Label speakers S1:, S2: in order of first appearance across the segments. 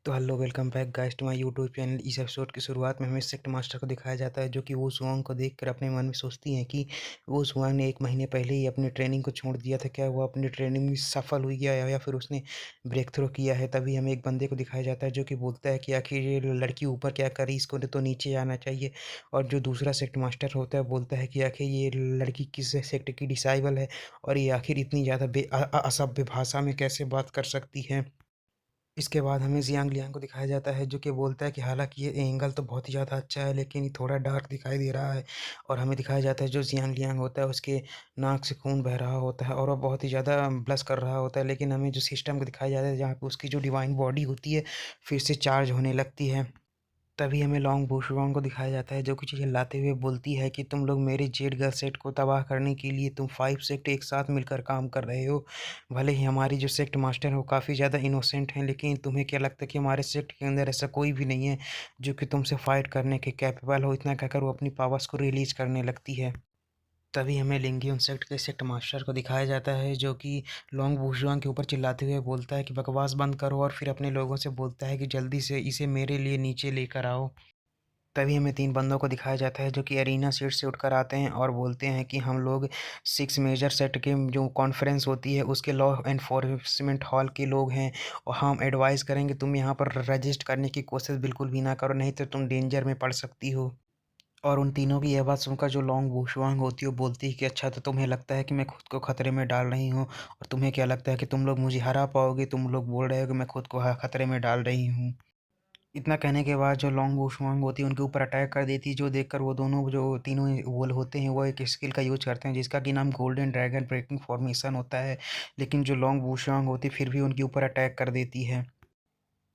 S1: तो hello welcome back guys to my YouTube channel. इस episode की शुरुआत में हमें सेक्ट मास्टर को दिखाया जाता है जो कि वो सुआंग को देखकर अपने मन में सोचती हैं कि वो सुआंग ने 1 महीने पहले ही अपनी ट्रेनिंग को छोड़ दिया था। क्या वो अपनी ट्रेनिंग में सफल हुई है या फिर उसने ब्रेक थ्रू किया है। तभी हमें एक बंदे को दिखाया जाता है जो कि बोलता है कि आखिर ये लड़की ऊपर क्या करी, इसको तो नीचे आना चाहिए। और जो दूसरा सेक्ट मास्टर होता है बोलता है कि आखिर ये लड़की किस सेक्ट की डिसाइबल है और ये आखिर इतनी ज़्यादा असभ्य भाषा में कैसे बात कर सकती है। इसके बाद हमें जियांग लियांग को दिखाया जाता है जो कि बोलता है कि हालांकि ये एंगल तो बहुत ही ज़्यादा अच्छा है लेकिन ये थोड़ा डार्क दिखाई दे रहा है। और हमें दिखाया जाता है जो जियांग लियांग होता है उसके नाक से खून बह रहा होता है और वो बहुत ही ज़्यादा ब्लश कर रहा होता है। लेकिन हमें जो सिस्टम को दिखाया जाता है जहाँ पे उसकी जो डिवाइन बॉडी होती है फिर से चार्ज होने लगती है। तभी हमें लॉन्ग बुशवांग को दिखाया जाता है जो कुछ चिल्लाते हुए बोलती है कि तुम लोग मेरे जेड गर्ल सेट को तबाह करने के लिए तुम 5 सेक्ट एक साथ मिलकर काम कर रहे हो। भले ही हमारी जो सेक्ट मास्टर है वो काफ़ी ज़्यादा इनोसेंट हैं लेकिन तुम्हें क्या लगता है कि हमारे सेक्ट के अंदर ऐसा कोई भी नहीं है जो कि तुमसे फाइट करने के कैपेबल हो। इतना कहकर वो अपनी पावर्स को रिलीज करने लगती है। तभी हमें लिंगियन सेक्ट के सेक्ट मास्टर को दिखाया जाता है जो कि लॉन्ग वुशुआंग के ऊपर चिल्लाते हुए बोलता है कि बकवास बंद करो और फिर अपने लोगों से बोलता है कि जल्दी से इसे मेरे लिए नीचे लेकर आओ। तभी हमें 3 बंदों को दिखाया जाता है जो कि एरिना सीट से उठकर आते हैं और बोलते हैं कि हम लोग 6 मेजर सेट के जो कॉन्फ्रेंस होती है उसके लॉ एनफोर्समेंट हॉल के लोग हैं। और हम एडवाइस करेंगे तुम यहाँ पर रजिस्ट करने की कोशिश बिल्कुल भी ना करो, नहीं तो तुम डेंजर में पड़ सकती हो। और उन तीनों की यह बात सुनकर जो लॉन्ग वुशुआंग होती है वो बोलती है कि अच्छा तो तुम्हें लगता है कि मैं खुद को खतरे में डाल रही हूँ और तुम्हें क्या लगता है कि तुम लोग मुझे हरा पाओगे, तुम लोग बोल रहे हो कि मैं खुद को खतरे में डाल रही हूँ। इतना कहने के बाद जो लॉन्ग वुशुआंग होती है उनके ऊपर अटैक कर देती है जो देखकर वो दोनों जो तीनों वो होते हैं वो एक स्किल का यूज करते हैं जिसका कि नाम गोल्डन ड्रैगन ब्रेकिंग फॉर्मेशन होता है। लेकिन जो लॉन्ग वुशुआंग होती है फिर भी उनके ऊपर अटैक कर देती है।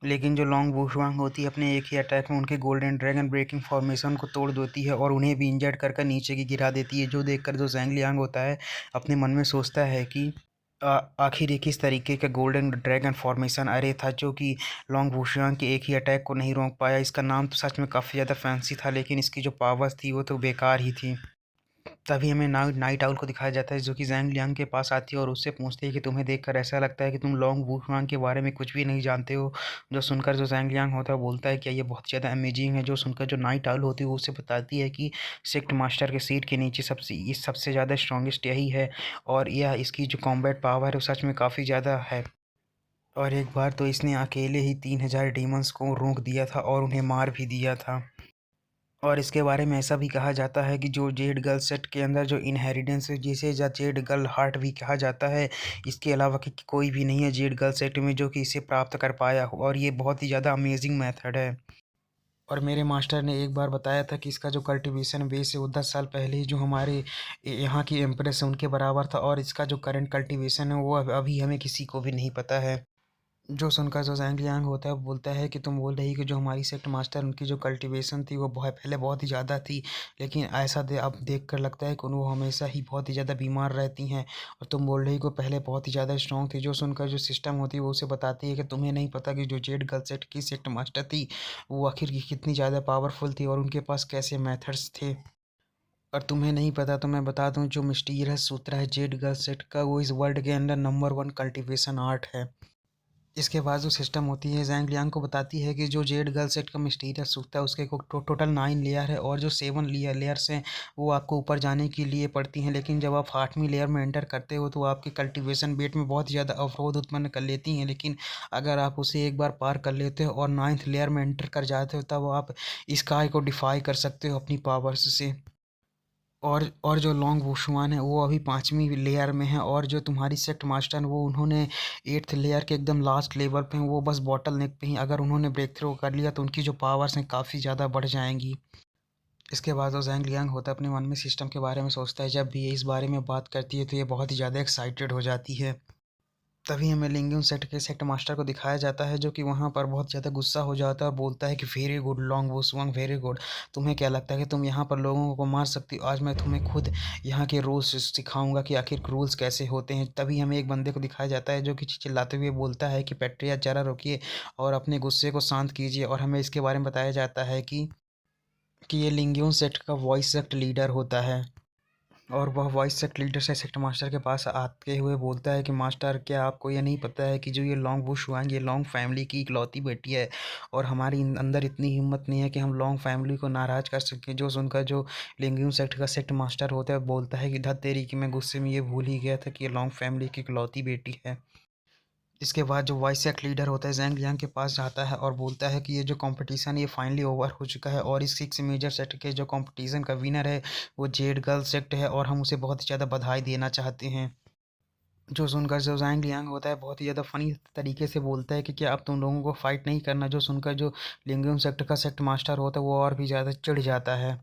S1: लेकिन जो लॉन्ग वुशुआंग होती है अपने एक ही अटैक में उनके गोल्डन ड्रैगन ब्रेकिंग फॉर्मेशन को तोड़ देती है और उन्हें भी इंजर्ड कर कर नीचे की गिरा देती है। जो देखकर जो जैंग लियांग होता है अपने मन में सोचता है कि आखिर ये किस तरीके का गोल्डन ड्रैगन फॉर्मेशन अरे था जो कि लॉन्ग वुशियांग के एक ही अटैक को नहीं रोक पाया। इसका नाम तो सच में काफ़ी ज़्यादा फैंसी था लेकिन इसकी जो पावर्स थी वो तो बेकार ही थी। तभी हमें नाइट आउल को दिखाया जाता है जो कि जैंग लियांग के पास आती है और उससे पूछती है कि तुम्हें देखकर ऐसा लगता है कि तुम लॉन्ग वुशुआंग के बारे में कुछ भी नहीं जानते हो। जो सुनकर जो जैंग लियांग होता है बोलता है कि ये बहुत ज़्यादा अमेजिंग है। जो सुनकर जो नाइट आउल होती है वो उसे बताती है कि सेक्ट मास्टर के सीट के नीचे सबसे ज़्यादा स्ट्रॉन्गेस्ट यही है और यह इसकी जो कॉम्बैट पावर है वो सच में काफ़ी ज़्यादा है। और एक बार तो इसने अकेले ही 3000 डीमंस को रोक दिया था और उन्हें मार भी दिया था। और इसके बारे में ऐसा भी कहा जाता है कि जो जेड गर्ल सेट के अंदर जो इनहेरिटेंस है जिसे जेड गर्ल हार्ट भी कहा जाता है, इसके अलावा कि कोई भी नहीं है जेड गर्ल सेट में जो कि इसे प्राप्त कर पाया हो और ये बहुत ही ज़्यादा अमेजिंग मेथड है। और मेरे मास्टर ने एक बार बताया था कि इसका जो कल्टीवेशन बेस है वो 10 साल पहले ही जो हमारे यहाँ की एम्प्रेस है उनके बराबर था और इसका जो करंट कल्टीवेशन है वो अभी हमें किसी को भी नहीं पता है। जो सुनकर जो ज़ैंग लियांग होता है वो बोलता है कि तुम बोल रही कि जो हमारी सेक्ट मास्टर उनकी जो कल्टीवेशन थी वो बहुत पहले बहुत ही ज़्यादा थी लेकिन ऐसा अब देख कर लगता है कि वो हमेशा ही बहुत ही ज़्यादा बीमार रहती हैं। और तुम बोल रही कि वो पहले बहुत ही ज़्यादा स्ट्रॉन्ग थी। जो सुनकर जो सिस्टम होती है वो उसे बताती है कि तुम्हें नहीं पता कि जो जेड गर्ल सेट की सेक्ट मास्टर थी वो आखिर की कितनी ज़्यादा पावरफुल थी और उनके पास कैसे मेथड्स थे। और तुम्हें नहीं पता तो मैं बता दूं जो मिस्टीरियस सूत्र है जेड गर्ल सेट का वो इस वर्ल्ड के अंदर नंबर 1 कल्टीवेशन आर्ट है। इसके बाद जो सिस्टम होती है जैंग लियांग को बताती है कि जो जेड गर्ल सेट का मिस्टीरियस सूट है उसके टोटल 9 लेयर है और जो 7 लेयर्स हैं वो आपको ऊपर जाने के लिए पड़ती हैं। लेकिन जब आप 8वीं लेयर में एंटर करते हो तो आपके कल्टीवेशन बेट में बहुत ज़्यादा अवरोध उत्पन्न कर लेती हैं। लेकिन अगर आप उसे एक बार पार कर लेते हो और 9th लेयर में एंटर कर जाते हो तब आप स्काई को डिफाई कर सकते हो अपनी पावर्स से। और जो लॉन्ग वुशुआन है वो अभी 5वीं लेयर में है और जो तुम्हारी सेक्ट मास्टर है वो उन्होंने 8th लेयर के एकदम लास्ट लेवल पे हैं, वो बस बॉटल नेक पे ही अगर उन्होंने ब्रेक थ्रू कर लिया तो उनकी जो पावर्स हैं काफ़ी ज़्यादा बढ़ जाएंगी। इसके बाद वो जैंग लियांग होता है अपने मन में सिस्टम के बारे में सोचता है। जब भी ये इस बारे में बात करती है तो ये बहुत ही ज़्यादा एक्साइटेड हो जाती है। तभी हमें लिंग्यून सेट के सेक्ट मास्टर को दिखाया जाता है जो कि वहाँ पर बहुत ज़्यादा गुस्सा हो जाता है और बोलता है कि very good Long Wushuang, very good. तुम्हें क्या लगता है कि तुम यहाँ पर लोगों को मार सकती हो? आज मैं तुम्हें खुद यहाँ के रूल्स सिखाऊंगा कि आखिर रूल्स कैसे होते हैं। तभी हमें एक बंदे को दिखाया जाता है जो कि चिल्लाते हुए बोलता है कि पेट्रिया जरा रुकिए और अपने गुस्से को शांत कीजिए। और हमें इसके बारे में बताया जाता है कि ये लिंग्यून सेट का वॉइस सेक्ट लीडर होता है। और वह वॉइस सेक्ट लीडर से सेक्ट मास्टर के पास आते हुए बोलता है कि मास्टर, क्या आपको ये नहीं पता है कि जो ये लॉन्ग वुश हुआंग ये लॉन्ग फैमिली की इकलौती बेटी है और हमारी अंदर इतनी हिम्मत नहीं है कि हम लॉन्ग फैमिली को नाराज़ कर सकें। जो सुनकर जो लिंगयून सेक्ट का सेक्ट मास्टर होता है बोलता है कि धत तेरी की, मैं गुस्से में ये भूल ही गया था कि ये लॉन्ग फैमिली की इकलौती बेटी है। इसके बाद जो वॉइस सेक्ट लीडर होता है ज़ैंग लियांग के पास जाता है और बोलता है कि ये जो कंपटीशन ये फाइनली ओवर हो चुका है और इस 6 मेजर सेट के जो कंपटीशन का विनर है वो जेड गर्ल सेक्ट है और हम उसे बहुत ही ज़्यादा बधाई देना चाहते हैं। जो सुनकर जो ज़ैंग लियांग होता है बहुत ही ज़्यादा फ़नी तरीके से बोलता है कि क्या अब तुम लोगों को फ़ाइट नहीं करना। जो सुनकर जो लिंगयून सेक्ट का सेक्ट मास्टर होता है वो और भी ज़्यादा चिढ़ जाता है।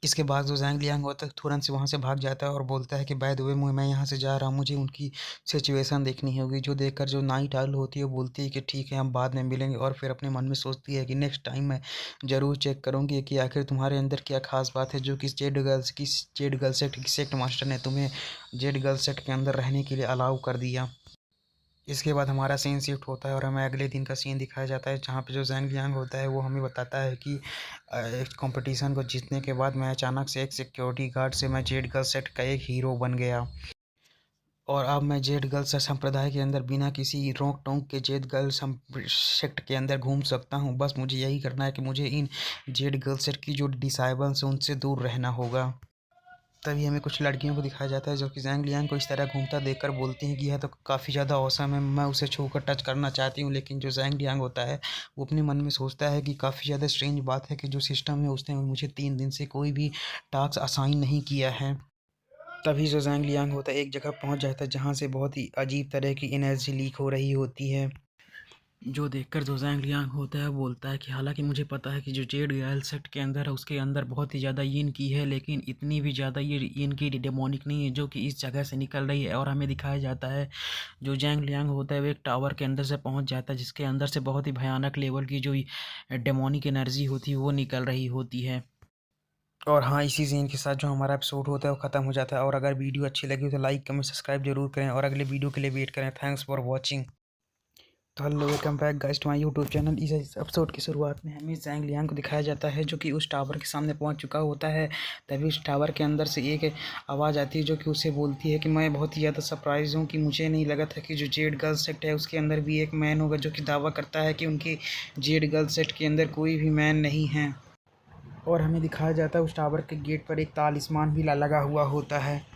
S1: इसके बाद जो ज़ैंग लियांग होता है तुरंत से वहाँ से भाग जाता है और बोलता है कि बाय द वे मैं यहाँ से जा रहा हूँ, मुझे उनकी सिचुएशन देखनी होगी। जो देखकर जो नाइट आउल होती है वो बोलती है कि ठीक है हम बाद में मिलेंगे और फिर अपने मन में सोचती है कि नेक्स्ट टाइम मैं ज़रूर चेक करूँगी कि आखिर तुम्हारे अंदर क्या खास बात है जो कि जेड गर्ल सेक्ट मास्टर ने तुम्हें जेड गर्ल सेक्ट के अंदर रहने के लिए अलाउ कर दिया। इसके बाद हमारा सीन शिफ्ट होता है और हमें अगले दिन का सीन दिखाया जाता है जहाँ पे जो ज़ैंग लियांग होता है वो हमें बताता है कि इस कंपटीशन को जीतने के बाद मैं अचानक से एक सिक्योरिटी गार्ड से मैं जेड गर्ल सेट का एक हीरो बन गया और अब मैं जेड गर्ल संप्रदाय के अंदर बिना किसी रोक टोक के जेड गर्ल सेक्ट के अंदर घूम सकता हूँ। बस मुझे यही करना है कि मुझे इन जेड गर्ल सेट की जो डिसाइबल्स हैं उनसे दूर रहना होगा। तभी हमें कुछ लड़कियों को दिखाया जाता है जो कि ज़ैंग लियांग को इस तरह घूमता देखकर बोलती हैं कि यह तो काफ़ी ज़्यादा औसम है, मैं उसे छूकर टच करना चाहती हूँ। लेकिन जो ज़ैंग लियांग होता है वो अपने मन में सोचता है कि काफ़ी ज़्यादा स्ट्रेंज बात है कि जो सिस्टम है उसने मुझे 3 दिन से कोई भी टास्क असाइन नहीं किया है। तभी जो ज़ैंग लियांग होता है एक जगह पहुँच जाता है जहाँ से बहुत ही अजीब तरह की एनर्जी लीक हो रही होती है। जो देखकर जो ज़ैंग लियांग होता है बोलता है कि हालांकि मुझे पता है कि जो जेड गर्ल सेट के अंदर है उसके अंदर बहुत ही ज़्यादा यीन की है, लेकिन इतनी भी ज़्यादा ये यीन की डेमोनिक नहीं है जो कि इस जगह से निकल रही है। और हमें दिखाया जाता है जो ज़ैंग लियांग होता है वो एक टावर के अंदर से पहुंच जाता है जिसके अंदर से बहुत ही भयानक लेवल की जो डेमोनिक एनर्जी होती है वो निकल रही होती है। और हाँ, इसी सीन के साथ जो हमारा एपिसोड होता है वो ख़त्म हो जाता है। और अगर वीडियो अच्छी लगी हो तो लाइक कमेंट सब्सक्राइब जरूर करें और अगले वीडियो के लिए वेट करें। Thanks for watching. तो hello welcome back guys to my YouTube channel. इस एपिसोड की शुरुआत में हमें ज़ैंग लियांग को दिखाया जाता है जो कि उस टावर के सामने पहुंच चुका होता है। तभी उस टावर के अंदर से एक आवाज़ आती है जो कि उसे बोलती है कि मैं बहुत ही ज़्यादा सरप्राइज हूँ कि मुझे नहीं लगा था कि जो जेड गर्ल सेक्ट है उसके अंदर भी एक मैन होगा, जो कि दावा करता है कि उनके जेड गर्ल सेक्ट के अंदर कोई भी मैन नहीं है। और हमें दिखाया जाता है उस टावर के गेट पर एक तालिस्मान भी लगा हुआ होता है।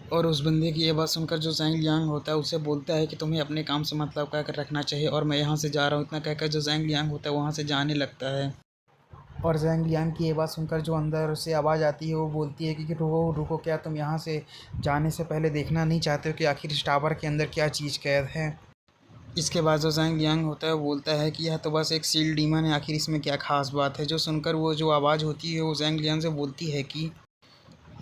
S1: और उस बंदे की ये बात सुनकर जो ज़ैंग लियांग होता है उसे बोलता है कि तुम्हें अपने काम से मतलब कहकर रखना चाहिए और मैं यहाँ से जा रहा हूँ। इतना कहकर जो ज़ैंग लियांग होता है वहाँ से जाने लगता है। और ज़ैंग लियांग की ये बात सुनकर जो अंदर से आवाज़ आती है वो बोलती है कि रुको रुको, क्या तुम यहाँ से जाने से पहले देखना नहीं चाहते हो कि आखिर इस टावर के अंदर क्या चीज़ कैद है। इसके बाद जो ज़ैंग लियांग होता है वो बोलता है कि यह तो बस एक सील डीमन है, आखिर इसमें क्या खास बात है। जो सुनकर वो जो आवाज़ होती है वो ज़ैंग लियांग से बोलती है कि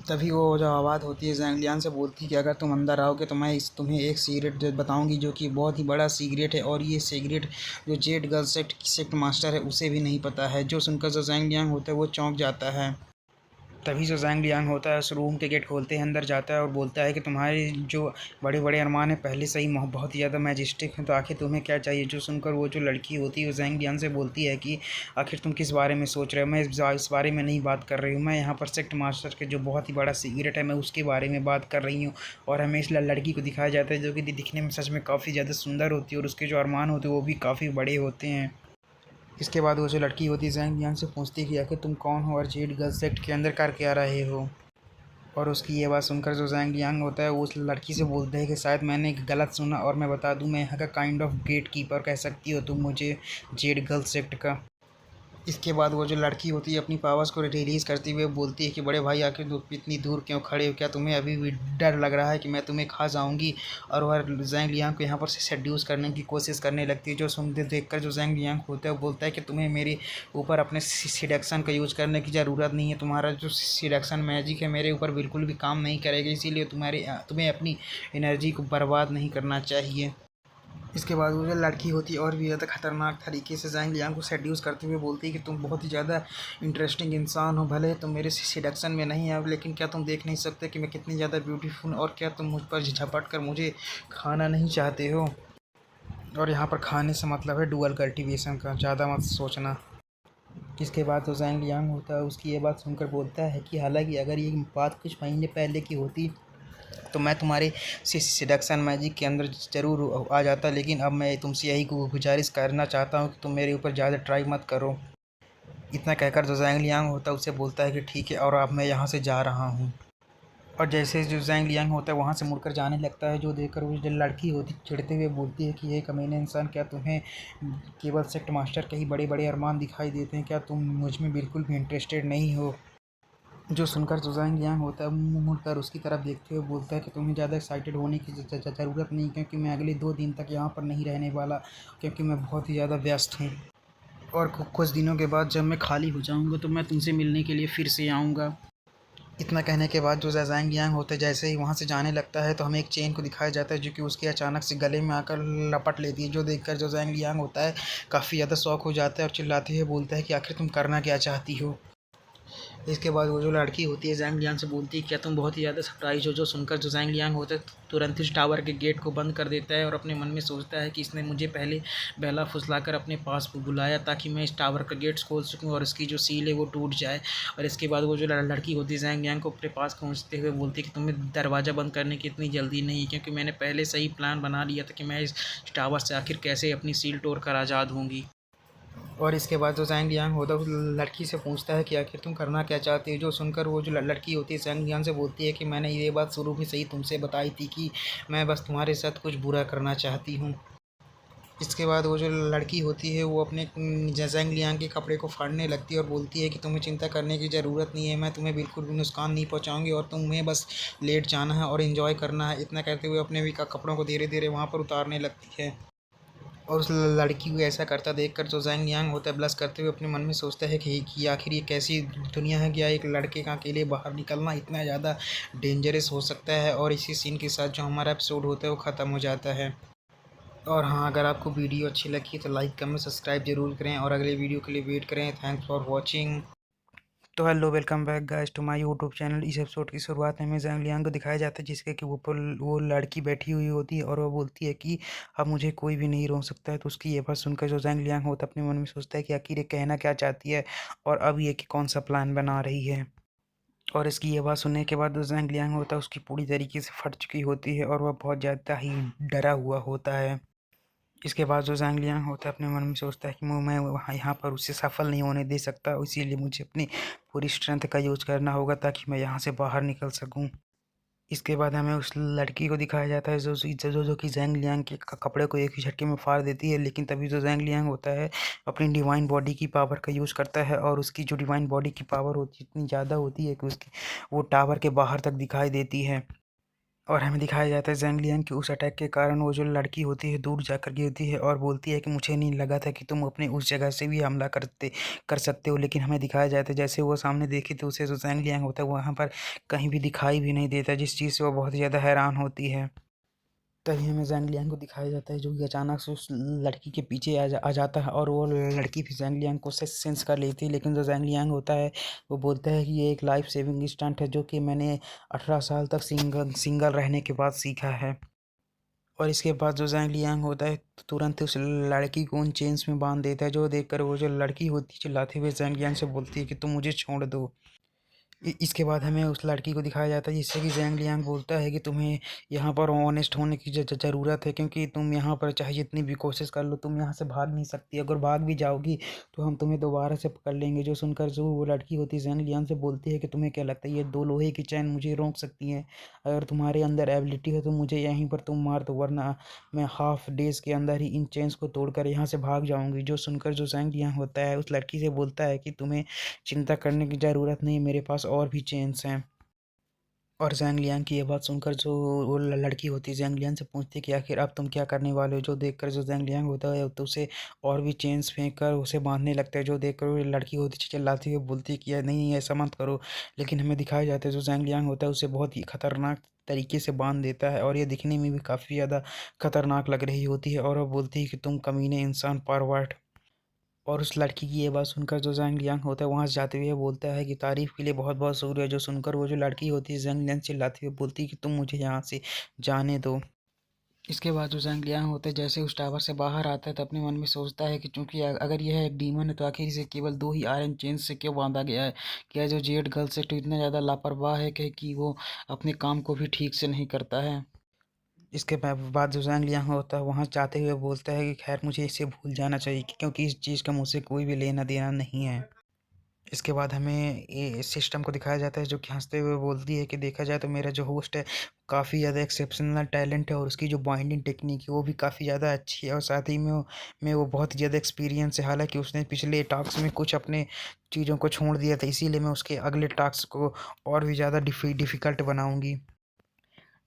S1: तभी वो जो आवाज़ होती है ज़ैंग लियांग से बोलती है कि अगर तुम अंदर आओगे तो मैं तुम्हें एक सीक्रेट बताऊंगी जो कि बहुत ही बड़ा सीक्रेट है और ये सीक्रेट जो जेड गर्ल सेक्ट मास्टर है उसे भी नहीं पता है। जो सुनकर जो ज़ैंग लियांग होता है वो चौंक जाता है। तभी जो ज़ैंग लियांग होता है उस रूम के गेट खोलते हैं, अंदर जाता है और बोलता है कि तुम्हारे जो बड़े बड़े अरमान हैं पहले से ही बहुत ही ज़्यादा मैजेस्टिक हैं, तो आखिर तुम्हें क्या चाहिए। जो सुनकर वो जो लड़की होती है वो ज़ैंग लियांग से बोलती है कि आखिर तुम किस बारे में सोच रहे हो। मैं इस बारे में नहीं बात कर रही हूँ, मैं यहाँ पर सेक्ट मास्टर के जो बहुत ही बड़ा सीक्रेट है मैं उसके बारे में बात कर रही हूँ। और हमें इस लड़की को दिखाया जाता है जो कि दिखने में सच में काफ़ी ज़्यादा सुंदर होती है और उसके जो अरमान होते हैं वो भी काफ़ी बड़े होते हैं। इसके बाद वो जो लड़की होती है ज़ैंग लियांग से पूछती है कि आखिर तुम कौन हो और जेड गर्ल सेक्ट के अंदर कर क्या रहे हो। और उसकी ये बात सुनकर जो ज़ैंग लियांग होता है वो उस लड़की से बोलता है कि शायद मैंने गलत सुना और मैं बता दूं मैं यहाँ का काइंड ऑफ गेट कीपर कह सकती हो तुम मुझे जेड गर्ल सेक्ट का। इसके बाद वो जो लड़की होती है अपनी पावर्स को रिलीज़ करते हुए बोलती है कि बड़े भाई आखिर इतनी दूर क्यों खड़े हो, क्या तुम्हें अभी भी डर लग रहा है कि मैं तुम्हें खा जाऊंगी। और वह ज़ैंग लियांग को यहाँ पर से सेड्यूस करने की कोशिश करने लगती है। जो सुनते देखकर जो ज़ैंग लियांग होता है वो बोलता है कि तुम्हें मेरे ऊपर अपने सिडक्शन का यूज़ करने की ज़रूरत नहीं है, तुम्हारा जो सिडक्शन मैजिक है मेरे ऊपर बिल्कुल भी काम नहीं करेगा, इसीलिए तुम्हें अपनी एनर्जी को बर्बाद नहीं करना चाहिए। इसके बाद वो जो लड़की होती है और भी ज़्यादा खतरनाक तरीके से ज़ैंग लियांग को सेड्यूस करते हुए बोलती है कि तुम बहुत ही ज़्यादा इंटरेस्टिंग इंसान हो, भले तुम मेरे सिडक्शन में नहीं आओ लेकिन क्या तुम देख नहीं सकते कि मैं कितनी ज़्यादा ब्यूटीफुल, और क्या तुम मुझ पर झपट कर मुझे खाना नहीं चाहते हो। और यहाँ पर खाने से मतलब है डुअल कल्टीवेशन का, ज़्यादा मत सोचना। इसके बाद तो ज़ैंग लियांग होता है, उसकी ये बात सुनकर बोलता है कि हालांकि अगर ये बात कुछ महीने पहले की होती तो मैं तुम्हारे सिडक्शन मैजिक के अंदर ज़रूर आ जाता, लेकिन अब मैं तुमसे यही गुजारिश करना चाहता हूँ कि तुम मेरे ऊपर ज़्यादा ट्राई मत करो। इतना कहकर जो ज़ैंग लियांग होता है उससे बोलता है कि ठीक है, और अब मैं यहाँ से जा रहा हूँ। और जैसे जो ज़ैंग लियांग होता है वहाँ से मुड़कर जाने लगता है, जो देखकर वो जो लड़की होती चिढ़ते हुए बोलती है कि ये कमीने इंसान, क्या तुम्हें केवल सेक्ट मास्टर के ही बड़े बड़े अरमान दिखाई देते हैं? क्या तुम मुझ में बिल्कुल भी इंटरेस्टेड नहीं हो? जो सुनकर जो ज़ैंग लियांग होता है मुँह मुड़कर उसकी तरफ देखते हुए बोलता है कि तुम्हें ज़्यादा एक्साइटेड होने की ज़रूरत नहीं, क्योंकि मैं अगले 2 दिन तक यहाँ पर नहीं रहने वाला, क्योंकि मैं बहुत ही ज़्यादा व्यस्त हूँ। और कुछ दिनों के बाद जब मैं खाली हो जाऊँगा तो मैं तुमसे मिलने के लिए फिर से आऊँगा। इतना कहने के बाद जो ज़ैंग लियांग होता है जैसे ही वहाँ से जाने लगता है तो हमें एक चेन को दिखाया जाता है जो कि उसके अचानक से गले में आकर लपट लेती है, जो देखकर जो ज़ैंग लियांग होता है काफ़ी ज़्यादा शॉक हो जाता है और चिल्लाते हुए बोलता है कि आखिर तुम करना क्या चाहती हो? इसके बाद वो जो लड़की होती है ज़ैंग लियांग से बोलती है, क्या तुम बहुत ही ज़्यादा सरप्राइज हो? जो सुनकर जो ज़ैंग लियांग होता है तुरंत इस टावर के गेट को बंद कर देता है और अपने मन में सोचता है कि इसने मुझे पहले बहला फुसलाकर अपने पास बुलाया ताकि मैं इस टावर का गेट्स खोल सकूं और इसकी जो सील है वो टूट जाए। और इसके बाद वो जो लड़की होती है ज़ैंग लियांग को अपने पास पहुँचते हुए बोलती है कि तुम्हें दरवाज़ा बंद करने की इतनी जल्दी नहीं है, क्योंकि मैंने पहले से ही प्लान बना लिया था कि मैं इस टावर से आखिर कैसे अपनी सील तोड़ कर आज़ाद होंगी। और इसके बाद जो ज़ैंग लियांग होता है उस लड़की से पूछता है कि आखिर तुम करना क्या चाहती हो? जो सुनकर वो जो लड़की होती है ज़ैंग लियांग से बोलती है कि मैंने ये बात शुरू में से ही तुमसे बताई थी कि मैं बस तुम्हारे साथ कुछ बुरा करना चाहती हूँ। इसके बाद वो जो लड़की होती है वो अपने ज़ैंग लियांग के कपड़े को फाड़ने लगती है और बोलती है कि तुम्हें चिंता करने की ज़रूरत नहीं है, मैं तुम्हें बिल्कुल भी नुकसान नहीं पहुँचाऊँगी और तुम्हें बस लेट जाना है और इन्जॉय करना है। इतना कहते हुए अपने भी कपड़ों को धीरे धीरे वहाँ पर उतारने लगती है। और उस लड़की को ऐसा करता देखकर जो ज़ैंग लियांग होता है ब्लश करते हुए अपने मन में सोचता है कि आखिर ये कैसी दुनिया है, क्या एक लड़के का अकेले बाहर निकलना इतना ज़्यादा डेंजरस हो सकता है। और इसी सीन के साथ जो हमारा एपिसोड होता है वो ख़त्म हो जाता है। और हाँ, अगर आपको वीडियो अच्छी लगी तो लाइक कमेंट सब्सक्राइब जरूर करें और अगले वीडियो के लिए वेट करें। Thanks for watching. तो hello, welcome back guys to my YouTube channel. इस एपिसोड की शुरुआत में हमें ज़ैंग लियांग को दिखाया जाता है जिसके कि ऊपर वो लड़की बैठी हुई होती है और वो बोलती है कि अब मुझे कोई भी नहीं रोक सकता है। तो उसकी ये बात सुनकर जो ज़ैंग लियांग होता है अपने मन में सोचता है कि आखिर ये कहना क्या चाहती है और अब ये कि कौन सा प्लान बना रही है। और इसकी ये बात सुनने के बाद जो ज़ैंग लियांग होता है उसकी पूरी तरीके से फट चुकी होती है और वह बहुत ज़्यादा ही डरा हुआ होता है। इसके बाद जो ज़ैंग लियांग होता है अपने मन में सोचता है कि मैं वहाँ यहाँ पर उसे सफल नहीं होने दे सकता, इसीलिए मुझे अपनी पूरी स्ट्रेंथ का यूज़ करना होगा ताकि मैं यहाँ से बाहर निकल सकूँ। इसके बाद हमें उस लड़की को दिखाया जाता है जो कि ज़ैंग लियांग के कपड़े को एक ही झटके में फाड़ देती है, लेकिन तभी जो ज़ैंग लियांग होता है अपनी डिवाइन बॉडी की पावर का यूज़ करता है और उसकी जो डिवाइन बॉडी की पावर होती है इतनी ज़्यादा होती है कि उसकी वो टावर के बाहर तक दिखाई देती है। और हमें दिखाया जाता है ज़ैंग लियांग की उस अटैक के कारण वो जो लड़की होती है दूर जाकर गिरती है और बोलती है कि मुझे नहीं लगा था कि तुम अपने उस जगह से भी हमला कर सकते हो। लेकिन हमें दिखाया जाता है जैसे वो सामने देखी तो उसे जो ज़ैंग लियांग होता है वहाँ पर कहीं भी दिखाई भी नहीं देता, जिस चीज़ से वो बहुत ज़्यादा हैरान होती है। तभी हमें ज़ैंग लियांग को दिखाया जाता है जो कि अचानक से उस लड़की के पीछे आ जाता है और वो लड़की भी ज़ैंग लियांग को सेंस कर लेती है। लेकिन जो ज़ैंग लियांग होता है वो बोलता है कि ये एक लाइफ सेविंग स्टंट है जो कि मैंने 18 साल तक सिंगल रहने के बाद सीखा है। और इसके बाद जो ज़ैंग लियांग होता है तुरंत उस लड़की को उन चेन्स में बांध देता है, जो देखकर वो जो लड़की होती है चिल्लाते हुए ज़ैंग लियांग से बोलती है कि तुम मुझे छोड़ दो। इसके बाद हमें उस लड़की को दिखाया जाता है जिससे कि ज़ैंग लियांग बोलता है कि तुम्हें यहाँ पर ऑनेस्ट होने की ज़रूरत है, क्योंकि तुम यहाँ पर चाहे जितनी भी कोशिश कर लो तुम यहाँ से भाग नहीं सकती। अगर भाग भी जाओगी तो हम तुम्हें दोबारा से पकड़ लेंगे। जो सुनकर जो वो लड़की होती है ज़ैंग लियांग से बोलती है कि तुम्हें क्या लगता है ये 2 लोहे की चैन मुझे रोक सकती हैं? अगर तुम्हारे अंदर एबिलिटी है तो मुझे यहीं पर तुम मार दो, वरना मैं हाफ डेज़ के अंदर ही इन चेन्स को तोड़कर यहाँ से भाग जाऊँगी। जो सुनकर जो ज़ैंग लियांग होता है उस लड़की से बोलता है कि तुम्हें चिंता करने की ज़रूरत नहीं, मेरे पास और भी चेन्स हैं। और ज़ैंग लियांग की ये बात सुनकर जो वो लड़की होती है ज़ैंग लियांग से पूछती है कि आखिर अब तुम क्या करने वाले हो? जो देखकर जो ज़ैंग लियांग होता है तो उसे और भी चेन्स फेंक कर उसे बांधने लगता है। जो देखकर वो लड़की होती है चिल्लाती हुई बोलती है कि यार नहीं, ऐसा मत करो। लेकिन हमें दिखाया जाता है जो ज़ैंग लियांग होता है उसे बहुत ही खतरनाक तरीके से बांध देता है और ये दिखने में भी काफ़ी ज़्यादा खतरनाक लग रही होती है और वो बोलती है कि तुम कमीने इंसान, परवर्ट। और उस लड़की की ये बात सुनकर जो ज़ैंग लियांग होता है वहाँ से जाते हुए बोलता है कि तारीफ़ के लिए बहुत-बहुत शुक्रिया। जो सुनकर वो जो लड़की होती है ज़ैंग लियांग चिल्लाती हुई बोलती है कि तुम मुझे यहाँ से जाने दो। इसके बाद जो ज़ैंग लियांग होता है जैसे उस टावर से बाहर आता है तो अपने मन में सोचता है कि चूंकि अगर यह एक डीमन है तो आखिर इसे केवल 2 ही आयरन चेन से क्यों बांधा गया है। क्या जो जेड गर्ल्स है तो इतना ज़्यादा लापरवाह है कि वो अपने काम को भी ठीक से नहीं करता है। इसके बाद जो ज़ैंग लियांग होता है वहाँ जाते हुए बोलता है कि खैर मुझे इसे भूल जाना चाहिए क्योंकि इस चीज़ का मुझसे कोई भी लेना देना नहीं है। इसके बाद हमें ये सिस्टम को दिखाया जाता है जो कि हंसते हुए बोलती है कि देखा जाए तो मेरा जो होस्ट है काफ़ी ज़्यादा एक्सेप्शनल टैलेंट है और उसकी जो बाइंडिंग टेक्निक है वो भी काफ़ी ज़्यादा अच्छी है और साथ ही में वो बहुत ही ज़्यादा एक्सपीरियंस है। हालांकि उसने पिछले टास्क में कुछ अपने चीज़ों को छोड़ दिया था, इसीलिए मैं उसके अगले टास्क को और भी ज़्यादा डिफ़िकल्ट बनाऊंगी।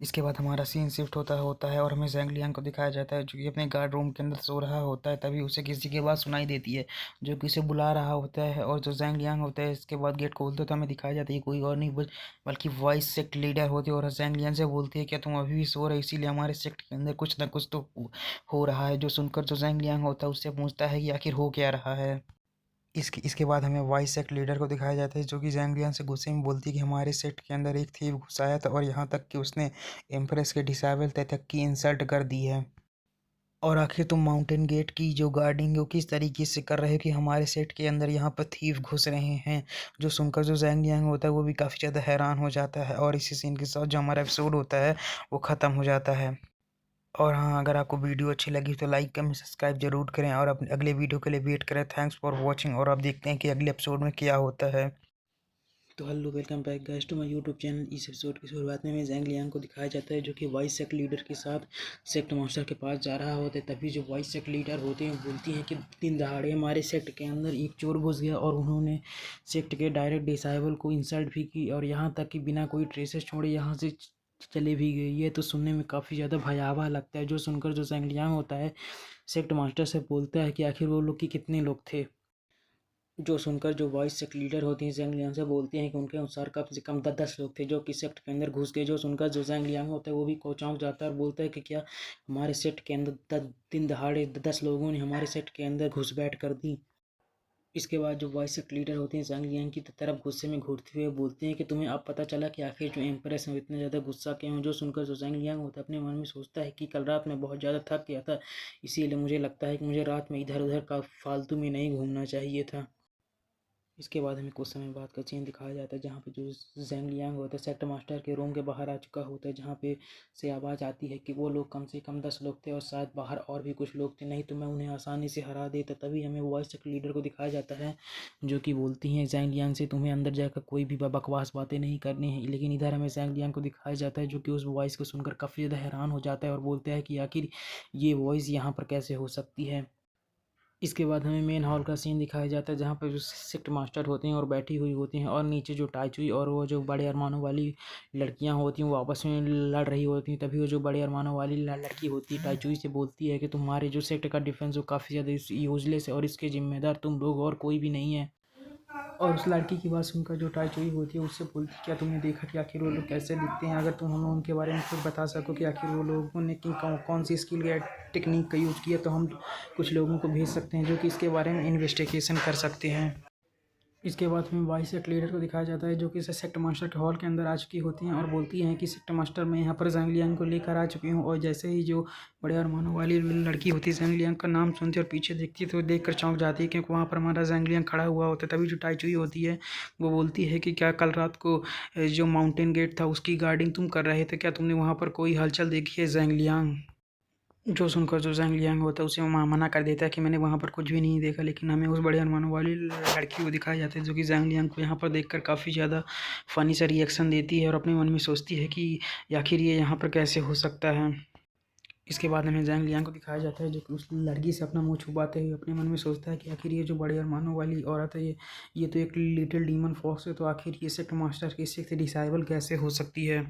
S1: इसके बाद हमारा सीन शिफ्ट होता है और हमें ज़ैंग लियांग को दिखाया जाता है जो कि अपने गार्ड रूम के अंदर सो रहा होता है। तभी उसे किसी की आवाज़ सुनाई देती है जो कि उसे बुला रहा होता है और जो ज़ैंग लियांग होता है इसके बाद गेट खोलते तो हमें दिखाया जाता है कि कोई और नहीं बल्कि वॉइस सेक्ट लीडर होती है और ज़ैंग लियांग से बोलती है क्या तुम अभी भी सो रहे हो, इसीलिए हमारे सेक्ट के अंदर कुछ ना कुछ तो हो रहा है। जो सुनकर जो ज़ैंग लियांग होता है उससे पूछता है कि आखिर हो क्या रहा है। इसके बाद हमें वॉइस सेक्ट लीडर को दिखाया जाता है जो कि ज़ैंग लियांग से गुस्से में बोलती है कि हमारे सेक्ट के अंदर एक थीव घुस आया था और यहाँ तक कि उसने एम्प्रेस के डिसेबल तक की इंसल्ट कर दी है। और आखिर तुम माउंटेन गेट की जो गार्डिंग है वो किस तरीके से कर रहे हो कि हमारे सेट के अंदर यहाँ पर थीव घुस रहे हैं। जो सुनकर जो ज़ैंग लियांग होता है वो भी काफ़ी ज़्यादा हैरान हो जाता है और इसी सीन के साथ जो हमारा एपिसोड होता है वो ख़त्म हो जाता है। और हाँ, अगर आपको वीडियो अच्छी लगी तो लाइक कमेंट सब्सक्राइब जरूर करें और अपने अगले वीडियो के लिए वेट करें। थैंक्स फॉर वॉचिंग और आप देखते हैं कि अगले एपिसोड में क्या होता है। तो hello welcome back guys to my YouTube channel. इस एपिसोड की शुरुआत में हमें ज़ैंग लियांग को दिखाया जाता है जो कि वाइस सेक्ट लीडर के साथ सेक्ट मास्टर के पास जा रहा होता है। तभी जो वाइस सेक्ट लीडर होते हैं बोलती हैं कि दिन दहाड़े हमारे सेक्ट के अंदर एक चोर घुस गया और उन्होंने सेक्ट के डायरेक्ट डिसाइबल को इंसल्ट भी की और यहाँ तक कि बिना कोई ट्रेसेस छोड़े यहाँ से चले भी गए। ये तो सुनने में काफ़ी ज़्यादा भयावह लगता है। जो सुनकर जो ज़ैंग लियांग होता है सेक्ट मास्टर से बोलता है कि आखिर वो लोग की कितने लोग थे। जो सुनकर जो वॉइस सेक्ट लीडर होती हैं ज़ैंग लियांग से बोलती हैं कि उनके अनुसार कम से कम 10 लोग थे जो कि सेक्ट के अंदर घुस गए। जो सुनकर जो ज़ैंग लियांग होता है वो भी चौंक जाता है और बोलता है कि क्या हमारे सेक्ट के अंदर दिन दहाड़े 10 लोगों ने हमारे सेक्ट के अंदर घुसपैठ कर दी। इसके बाद जो वॉइस सेक्ट लीडर होते हैं ज़ैंग लियांग की तरफ गुस्से में घूरते हुए बोलते हैं कि तुम्हें अब पता चला कि आखिर जो एम्प्रेस है वो इतना ज़्यादा गुस्सा क्यों है। जो सुनकर जो ज़ैंग लियांग होता है अपने मन में सोचता है कि कल रात में बहुत ज़्यादा थक गया था, इसीलिए मुझे लगता है कि मुझे रात में इधर उधर का फालतू में नहीं घूमना चाहिए था। इसके बाद हमें कुछ समय बाद का सीन दिखाया जाता है जहाँ पे जो ज़ैंग लियांग होता है सेक्टर मास्टर के रूम के बाहर आ चुका होता है, जहाँ पे से आवाज़ आती है कि वो लोग कम से कम 10 लोग थे और शायद बाहर और भी कुछ लोग थे, नहीं तो मैं उन्हें आसानी से हरा देता। तभी हमें वॉइस सेक्टर लीडर को दिखाया जाता है जो कि बोलती हैं ज़ैंग लियांग से तुम्हें अंदर जाकर कोई भी बकवास बातें नहीं करनी है। लेकिन इधर हमें ज़ैंग लियांग को दिखाया जाता है जो कि उस वॉइस को सुनकर काफ़ी ज़्यादा हैरान हो जाता है और बोलता है कि आखिर ये वॉइस यहाँ पर कैसे हो सकती है। इसके बाद हमें मेन हॉल का सीन दिखाया जाता है जहाँ पे जो शिफ्ट मास्टर होते हैं और बैठी हुई होती हैं और नीचे जो टाइचुई और वो जो बड़े अरमानों वाली लड़कियां होती हैं वो आपस में लड़ रही होती हैं। तभी वो जो बड़े अरमानों वाली लड़की होती है टाइचुई से बोलती है कि तुम्हारे जो सेक्ट का डिफेंस वो काफ़ी ज़्यादा यूजलेस है और इसके जिम्मेदार तुम लोग और कोई भी नहीं है। और उस लड़की की बात सुनकर जो टाइचुई होती है उससे बोलती है क्या तुमने देखा कि आखिर वो लोग कैसे दिखते हैं, अगर तुम हमें उनके बारे में कुछ बता सको कि आखिर वो लोगों ने कौन सी स्किल या टेक्निक का यूज़ किया तो हम कुछ लोगों को भेज सकते हैं जो कि इसके बारे में इन्वेस्टिगेशन कर सकते हैं। इसके बाद हमें वाइस सेक्ट लीडर को दिखाया जाता है जो कि सेक्ट मास्टर के हॉल के अंदर आ चुकी होती हैं और बोलती हैं कि सेक्ट मास्टर मैं यहाँ पर ज़ैंग लियांग को लेकर आ चुकी हूँ। और जैसे ही जो बड़े अरमानों वाली लड़की होती है ज़ैंग लियांग का नाम सुनती है और पीछे देखती है तो देख कर चौंक जाती है क्योंकि वहाँ पर हमारा ज़ैंग लियांग खड़ा हुआ होता है। तभी जो टाइचुई होती है वो बोलती है कि क्या कल रात को जो माउंटेन गेट था उसकी गार्डिंग तुम कर रहे थे, क्या तुमने वहाँ पर कोई हलचल देखी है ज़ैंग लियांग। जो सुनकर जो ज़ैंग लियांग होता है उसे मना कर देता है कि मैंने वहाँ पर कुछ भी नहीं देखा। लेकिन हमें उस बड़े अरमानों वाली लड़की को दिखाया जाता है जो कि ज़ैंग लियांग को यहाँ पर देखकर काफ़ी ज़्यादा फ़नी सा रिएक्शन देती है और अपने मन में सोचती है कि आखिर ये यहाँ पर कैसे हो सकता है। इसके बाद हमें ज़ैंग लियांग को दिखाया जाता है जो कि उस लड़की से अपना मुंह छुपाते हुए अपने मन में सोचता है कि आखिर ये जो बड़े अरमानों वाली औरत है ये तो एक लिटिल डीमन फॉक्स है, तो आखिर ये सेक्ट मास्टर की सिक्स डिसाइबल कैसे हो सकती है।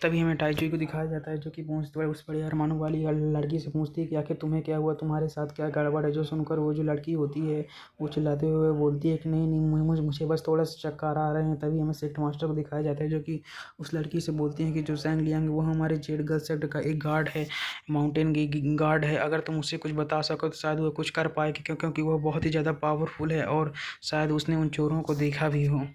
S1: तभी हमें टाइचुई को दिखाया जाता है जो कि पूछते उस बड़े अरमानों वाली लड़की से पूछती है कि आखिर तुम्हें क्या हुआ, तुम्हारे साथ क्या गड़बड़ है। जो सुनकर वो जो लड़की होती है वो चिल्लाते हुए बोलती है कि नहीं नहीं मुझे बस थोड़ा सा चक्कर आ रहे हैं। तभी हमें सेक्ट मास्टर को दिखाया जाता है जो कि उस लड़की से बोलती हैं कि जो ज़ैंग लियांग वो हमारे जेड गर्ल सेक्ट का एक गार्ड है, माउंटेन गार्ड है, अगर तुम उससे कुछ बता सको तो शायद वो कुछ कर पाए क्योंकि वो बहुत ही ज़्यादा पावरफुल है और शायद उसने उन चोरों को देखा भी हो।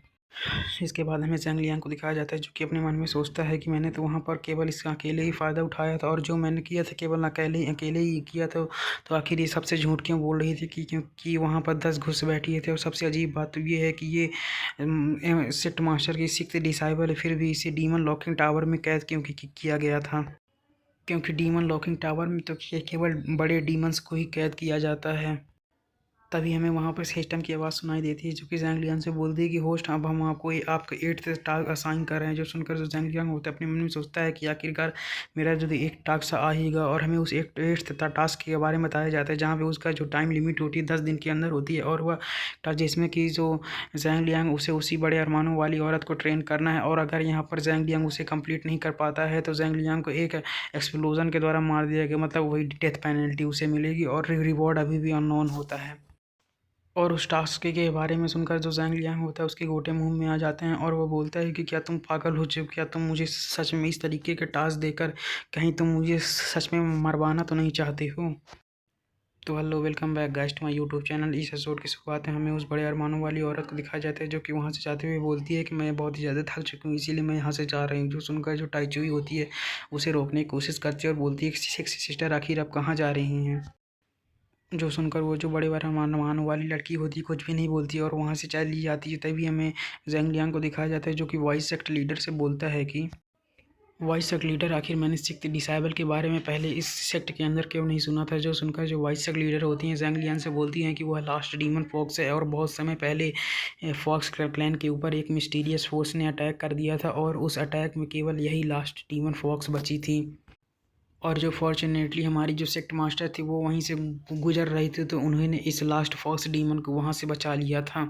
S1: इसके बाद हमें ज़ैंग लियांग को दिखाया जाता है जो कि अपने मन में सोचता है कि मैंने तो वहाँ पर केवल इसका अकेले ही फ़ायदा उठाया था और जो मैंने किया था केवल अकेले अकेले ही किया था। तो आखिर ये सबसे झूठ क्यों बोल रही थी कि क्योंकि वहाँ पर 10 घुस बैठे थे। और सबसे अजीब बात तो ये है कि ये शिफ्ट मास्टर की 6th डिसाइबल है, फिर भी इसे डीमन लॉकिंग टावर में कैद क्यों किया गया था। क्योंकि डीमन लॉकिंग टावर में तो केवल बड़े डीमंस को ही कैद किया जाता है। तभी हमें वहाँ पर सिस्टम की आवाज़ सुनाई देती है जो कि ज़ैंग लियांग से बोलती है कि होस्ट अब हम आपको आपका 8th टास्क असाइन कर रहे हैं। जो सुनकर जो ज़ैंग लियांग होता है अपने मन में सोचता है कि आखिरकार मेरा जो एक टास्क आ हीगा। और हमें उस एक 8th टास्क के बारे में बताया जाता है जहाँ पे उसका जो टाइम लिमिट होती है 10 दिन के अंदर होती है। और वह टास्क जिसमें कि जो ज़ैंग लियांग उसे उसी बड़े अरमानों वाली औरत को ट्रेन करना है। और अगर यहाँ पर ज़ैंग लियांग उसे कंप्लीट नहीं कर पाता है तो ज़ैंग लियांग को एक एक्सप्लोजन के द्वारा मार दिया गया, मतलब वही डेथ पेनल्टी उसे मिलेगी और रिवॉर्ड अभी भी अननोन होता है। और उस टास्क के बारे में सुनकर जो ज़ैंग लियांग होता है उसके गोटे मुंह में आ जाते हैं और वो बोलता है कि क्या तुम पागल हो चुके, क्या तुम मुझे सच में इस तरीके के टास्क देकर कहीं तुम मुझे सच में मरवाना तो नहीं चाहते हो। तो hello welcome back guys to my YouTube channel. इस एपिसोड की शुरुआत में हमें उस बड़े अरमानों वाली औरत को दिखाया जाता है जो कि वहाँ से जाते हुए बोलती है कि मैं बहुत ही ज़्यादा थक चुकी हूँ इसीलिए मैं यहाँ से जा रही हूँ। जो सुनकर जो टाइचुई होती है उसे रोकने की कोशिश करती है और बोलती है कि सिस्टर आखिर आप कहाँ जा रही हैं। जो सुनकर वो जो बड़े मान वाली लड़की होती है कुछ भी नहीं बोलती और वहाँ से चली जाती है। तभी हमें ज़ैंग लियांग को दिखाया जाता है जो कि वॉइस सेक्ट लीडर से बोलता है कि वॉइस सेक्ट लीडर आखिर मैंने सिक्स डिसाइबल के बारे में पहले इस सेक्ट के अंदर क्यों नहीं सुना था। जो सुनकर जो वॉइस सेक्ट लीडर होती हैं ज़ैंग लियांग से बोलती हैं कि वह लास्ट डीमन फॉक्स है और बहुत समय पहले फॉक्स क्लैन के ऊपर एक मिस्टीरियस फोर्स ने अटैक कर दिया था और उस अटैक में केवल यही लास्ट डीमन फॉक्स बची थी। और जो फॉर्चुनेटली हमारी जो सेक्ट मास्टर थी वो वहीं से गुजर रही थी तो उन्होंने इस लास्ट फॉक्स डीमन को वहाँ से बचा लिया था।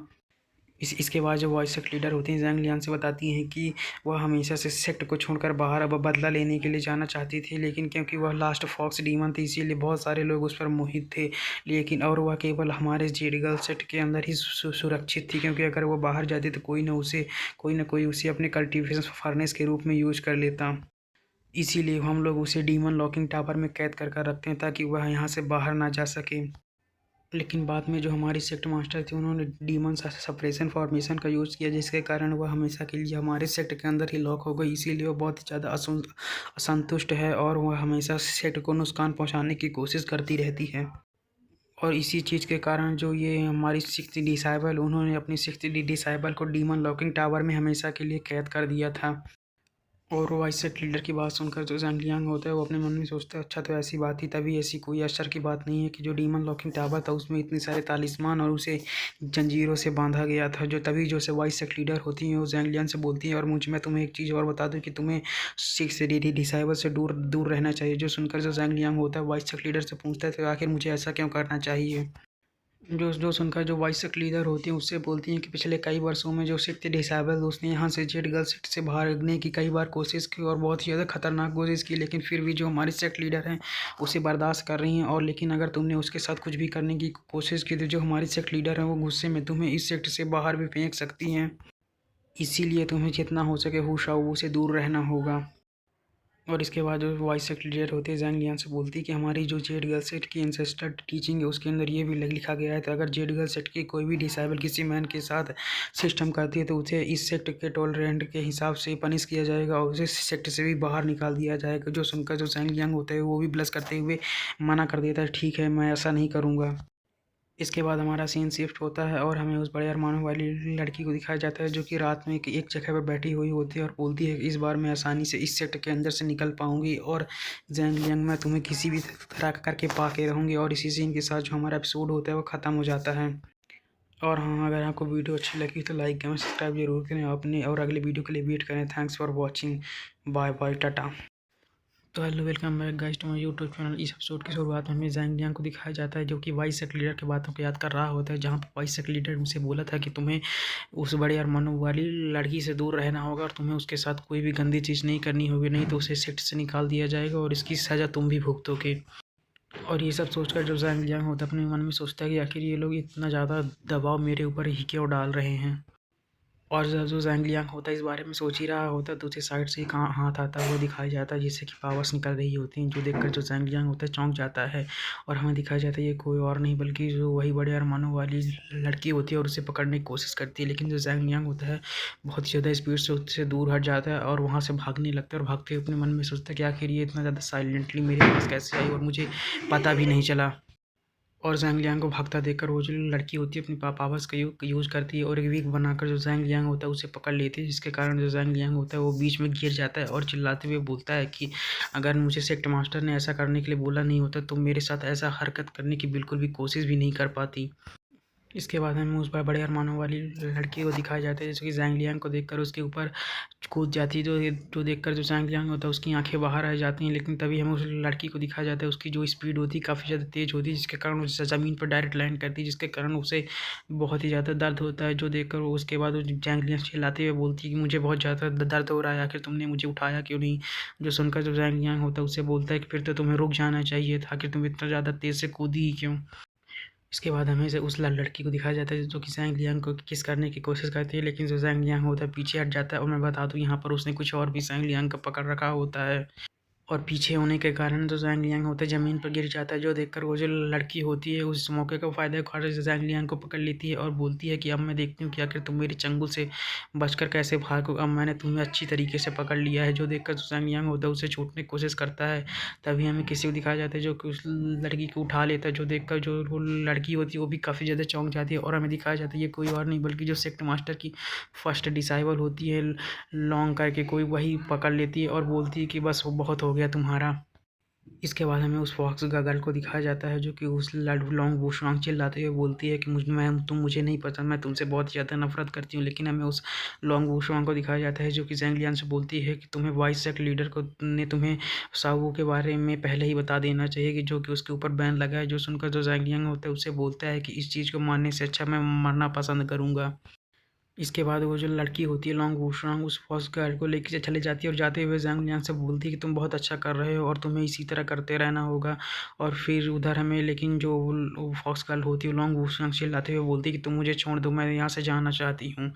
S1: इसके बाद जो वॉइस सेक्ट लीडर होती हैं ज़ैंग लियांग से बताती हैं कि वह हमेशा से सेक्ट को छोड़कर बाहर अब बदला लेने के लिए जाना चाहती थी, लेकिन क्योंकि वह लास्ट फॉक्स डीमन थी इसीलिए बहुत सारे लोग उस पर मोहित थे। लेकिन और वह केवल हमारे जेड गर्ल सेट के अंदर ही सुरक्षित थी, क्योंकि अगर वो बाहर जाती तो कोई ना कोई उसे अपने कल्टिवेशन फर्नेस के रूप में यूज कर लेता। इसीलिए हम लोग उसे डीमन लॉकिंग टावर में कैद कर कर रखते हैं ताकि वह यहाँ से बाहर ना जा सके। लेकिन बाद में जो हमारी सेक्ट मास्टर थी उन्होंने डीमन सप्रेशन फॉर्मेशन का यूज़ किया जिसके कारण वह हमेशा के लिए हमारे सेक्ट के अंदर ही लॉक हो गई। इसीलिए वो बहुत ही ज़्यादा असंतुष्ट है और वह हमेशा सेक्ट को नुकसान पहुँचाने की कोशिश करती रहती है। और इसी चीज़ के कारण जो ये हमारी 6th डिसाइबल उन्होंने अपनी 6th डिसाइबल को डीमन लॉकिंग टावर में हमेशा के लिए कैद कर दिया था। और वो वॉइस सेट लीडर की बात सुनकर जो ज़ैंग लियांग होता है वो अपने मन में सोचता है अच्छा तो ऐसी बात ही, तभी ऐसी कोई आश्चर्य की बात नहीं है कि जो डीमन लॉकिंग टावर था उसमें इतने सारे तालिस्मान और उसे जंजीरों से बांधा गया था। जो तभी जो से वॉइस सेट लीडर होती हैं वो ज़ैंग लियांग से बोलती है और मैं तुम्हें एक चीज़ और बता दूँ कि तुम्हें 6 डिसाइबल से दूर दूर रहना चाहिए। जो सुनकर जो ज़ैंग लियांग होता है वॉइस सेट लीडर से पूछता है तो आखिर मुझे ऐसा क्यों करना चाहिए। जो सुनकर जो वॉइस लीडर होती हैं उससे बोलती हैं कि पिछले कई वर्षों में जो सिख थे डिसाइबल उसने यहाँ से जेड गर्ल सेट से भागने की कई बार कोशिश की और बहुत ही ज़्यादा खतरनाक कोशिश की, लेकिन फिर भी जो हमारी सेक्ट लीडर हैं उसे बर्दाश्त कर रही हैं। और लेकिन अगर तुमने उसके साथ कुछ भी करने की कोशिश की तो जो हमारी सेक्ट लीडर हैं वो गुस्से में तुम्हें इस सेक्ट से बाहर भी फेंक सकती हैं। इसीलिए तुम्हें जितना हो सके हुशाऊ से दूर रहना होगा। और इसके बाद जो वॉइस सेक्ट लीडर होते हैं ज़ैंग लियांग से बोलती है कि हमारी जो जेड गर्ल सेट की एंसेस्टर टीचिंग है उसके अंदर ये भी लिखा गया है तो अगर जेड गर्ल सेट की कोई भी डिसाइबल किसी मैन के साथ सिस्टम करती है तो उसे इस सेक्ट के टॉलरेंट के हिसाब से पनिश किया जाएगा और उसे सेक्ट से भी बाहर निकाल दिया जाएगा। जो सुनकर जो ज़ैंग लियांग होता है वो भी ब्लश करते हुए मना कर देता है ठीक है मैं ऐसा नहीं करूँगा। इसके बाद हमारा सीन शिफ्ट होता है और हमें उस बड़े अरमानों वाली लड़की को दिखाया जाता है जो कि रात में एक जगह पर बैठी हुई होती है और बोलती है कि इस बार मैं आसानी से इस सेक्टर के अंदर से निकल पाऊंगी और ज़ैंग लियांग मैं तुम्हें किसी भी तरह करके पा के रहूँगी। और इसी सीन के साथ जो हमारा एपिसोड होता है वो ख़त्म हो जाता है। और हाँ अगर आपको वीडियो अच्छी लगी तो लाइक कमेंट सब्सक्राइब जरूर करें अपने और अगले वीडियो के लिए वेट करें। Thanks for watching, bye bye tata. तो hello welcome back guys to my YouTube channel. इस एपिसोड की शुरुआत में हमें ज़ैंग लियांग को दिखाया जाता है जो कि वॉइस सेक्ट लीडर की बातों को याद कर रहा होता है, जहाँ पर वॉइस सेक्ट लीडर उनसे बोला था कि तुम्हें उस बड़े अरमानों वाली लड़की से दूर रहना होगा और तुम्हें उसके साथ कोई भी गंदी चीज़ नहीं करनी होगी, नहीं तो उसे सेक्ट से निकाल दिया जाएगा और इसकी सज़ा तुम भी भुगतोगे। और ये सब सोचकर जो ज़ैंग लियांग होता है अपने मन में सोचता है कि आखिर ये लोग इतना ज़्यादा दबाव मेरे ऊपर ही क्यों डाल रहे हैं।
S2: और जो ज़ैंग लियांग होता है इस बारे में सोच ही रहा होता है तो उसे साइड से एक हाथ आता है, वो दिखाया जाता है जिससे कि पावर्स निकल रही होती हैं, जो देखकर जो ज़ैंग लियांग होता है चौंक जाता है। और हमें दिखाया जाता है ये कोई और नहीं बल्कि जो वही बड़े अरमानों वाली लड़की होती है और उसे पकड़ने की कोशिश करती है, लेकिन जो ज़ैंग लियांग होता है बहुत ही ज़्यादा स्पीड से उससे दूर हट जाता है और वहाँ से भागने लगता है, और भागते हुए अपने मन में सोचता है कि आखिर ये इतना ज़्यादा साइलेंटली मेरे पास कैसे आई और मुझे पता भी नहीं चला। और ज़ैंग लियांग को भागता देखकर वो जो लड़की होती है अपनी पावर्स का यूज़ करती है और एक विग बनाकर जो ज़ैंग लियांग होता है उसे पकड़ लेती है, जिसके कारण जो ज़ैंग लियांग होता है वो बीच में गिर जाता है और चिल्लाते हुए बोलता है कि अगर मुझे सेक्ट मास्टर ने ऐसा करने के लिए बोला नहीं होता तो मेरे साथ ऐसा हरकत करने की बिल्कुल भी कोशिश भी नहीं कर पाती। इसके बाद हमें उस बड़े अरमानों वाली लड़की को दिखाया जाता है, जैसे कि ज़ैंग लियांग को देखकर उसके ऊपर कूद जाती है, जो देखकर जो ज़ैंग लियांग होता है उसकी आंखें बाहर आ जाती हैं, लेकिन तभी हमें उस लड़की को दिखाया जाता है उसकी जो स्पीड होती है काफ़ी ज़्यादा तेज़ होती है, जिसके कारण उसे ज़मीन पर डायरेक्ट लैंड करती है, जिसके कारण उसे बहुत ही ज़्यादा दर्द होता है, जो देखकर वो उसके बाद वो ज़ैंग लियांग चिल्लाते हुए बोलती है कि मुझे बहुत ज़्यादा दर्द हो रहा है, आखिर तुमने मुझे उठाया क्यों नहीं। जो सुनकर जो ज़ैंग लियांग होता है उससे बोलता है कि फिर तो तुम्हें रुक जाना चाहिए था, आखिर तुम इतना ज़्यादा तेज़ से कूदी ही क्यों। इसके बाद हमें से उस लड़की को दिखाया जाता है जो कि ज़ैंग लियांग को किस करने की कोशिश करती है, लेकिन जो ज़ैंग लियांग होता है पीछे हट जाता है, और मैं बता दूँ यहाँ पर उसने कुछ और भी ज़ैंग लियांग का पकड़ रखा होता है। और पीछे होने के कारण जो ज़ैंग लियांग होता है ज़मीन पर गिर जाता है, जो देखकर वो जो लड़की होती है उस मौके का फ़ायदा उठाकर ज़ैंग लियांग को पकड़ लेती है और बोलती है कि अब मैं देखती हूँ कि आखिर तुम मेरे चंगुल से बचकर कैसे भागो, अब मैंने तुम्हें अच्छी तरीके से पकड़ लिया है। जो देखकर जो ज़ैंग लियांग होता है उसे छूटने की कोशिश करता है, तभी हमें किसी को दिखाया जाता है जो कि उस लड़की को उठा लेता है, जो देखकर जो वो लड़की होती है वो भी काफ़ी ज़्यादा चौंक जाती है, और हमें दिखाया जाता है ये कोई और नहीं बल्कि जो सेक्ट मास्टर की फर्स्ट डिसाइबल होती है लॉन्ग करके कोई, वही पकड़ लेती है और बोलती है कि बस वो बहुत हो गया तुम्हारा। इसके बाद हमें उस फॉक्स गर्ल को दिखाया जाता है जो कि उस लॉन्ग वुशोंग चिल्लाते हुए बोलती है कि तुम मुझे नहीं पसंद, मैं तुमसे बहुत ज़्यादा नफरत करती हूँ, लेकिन हमें उस लॉन्ग वुशोंग को दिखाया जाता है जो कि ज़ैंग लियांग से बोलती है कि तुम्हें वाइस सेक्ट लीडर को ने तुम्हें सावू के बारे में पहले ही बता देना चाहिए, कि जो कि उसके ऊपर बैन लगा है। जो सुनकर जो ज़ैंग लियांग होता है उससे बोलता है कि इस चीज़ को मानने से अच्छा मैं मरना पसंद करूँगा। इसके बाद वो जो लड़की होती है लॉन्ग वूशोंग उस फर्स्ट गर्ल को लेके चले जाती है और जाते हुए ज़ैंग लियांग से बोलती है कि तुम बहुत अच्छा कर रहे हो और तुम्हें इसी तरह करते रहना होगा। और फिर उधर हमें लेकिन जो वो फॉक्स गर्ल होती है लॉन्ग वूशोंग चिल्लाते हुए बोलती है कि तुम मुझे छोड़ दो, मैं यहाँ से जाना चाहती हूँ।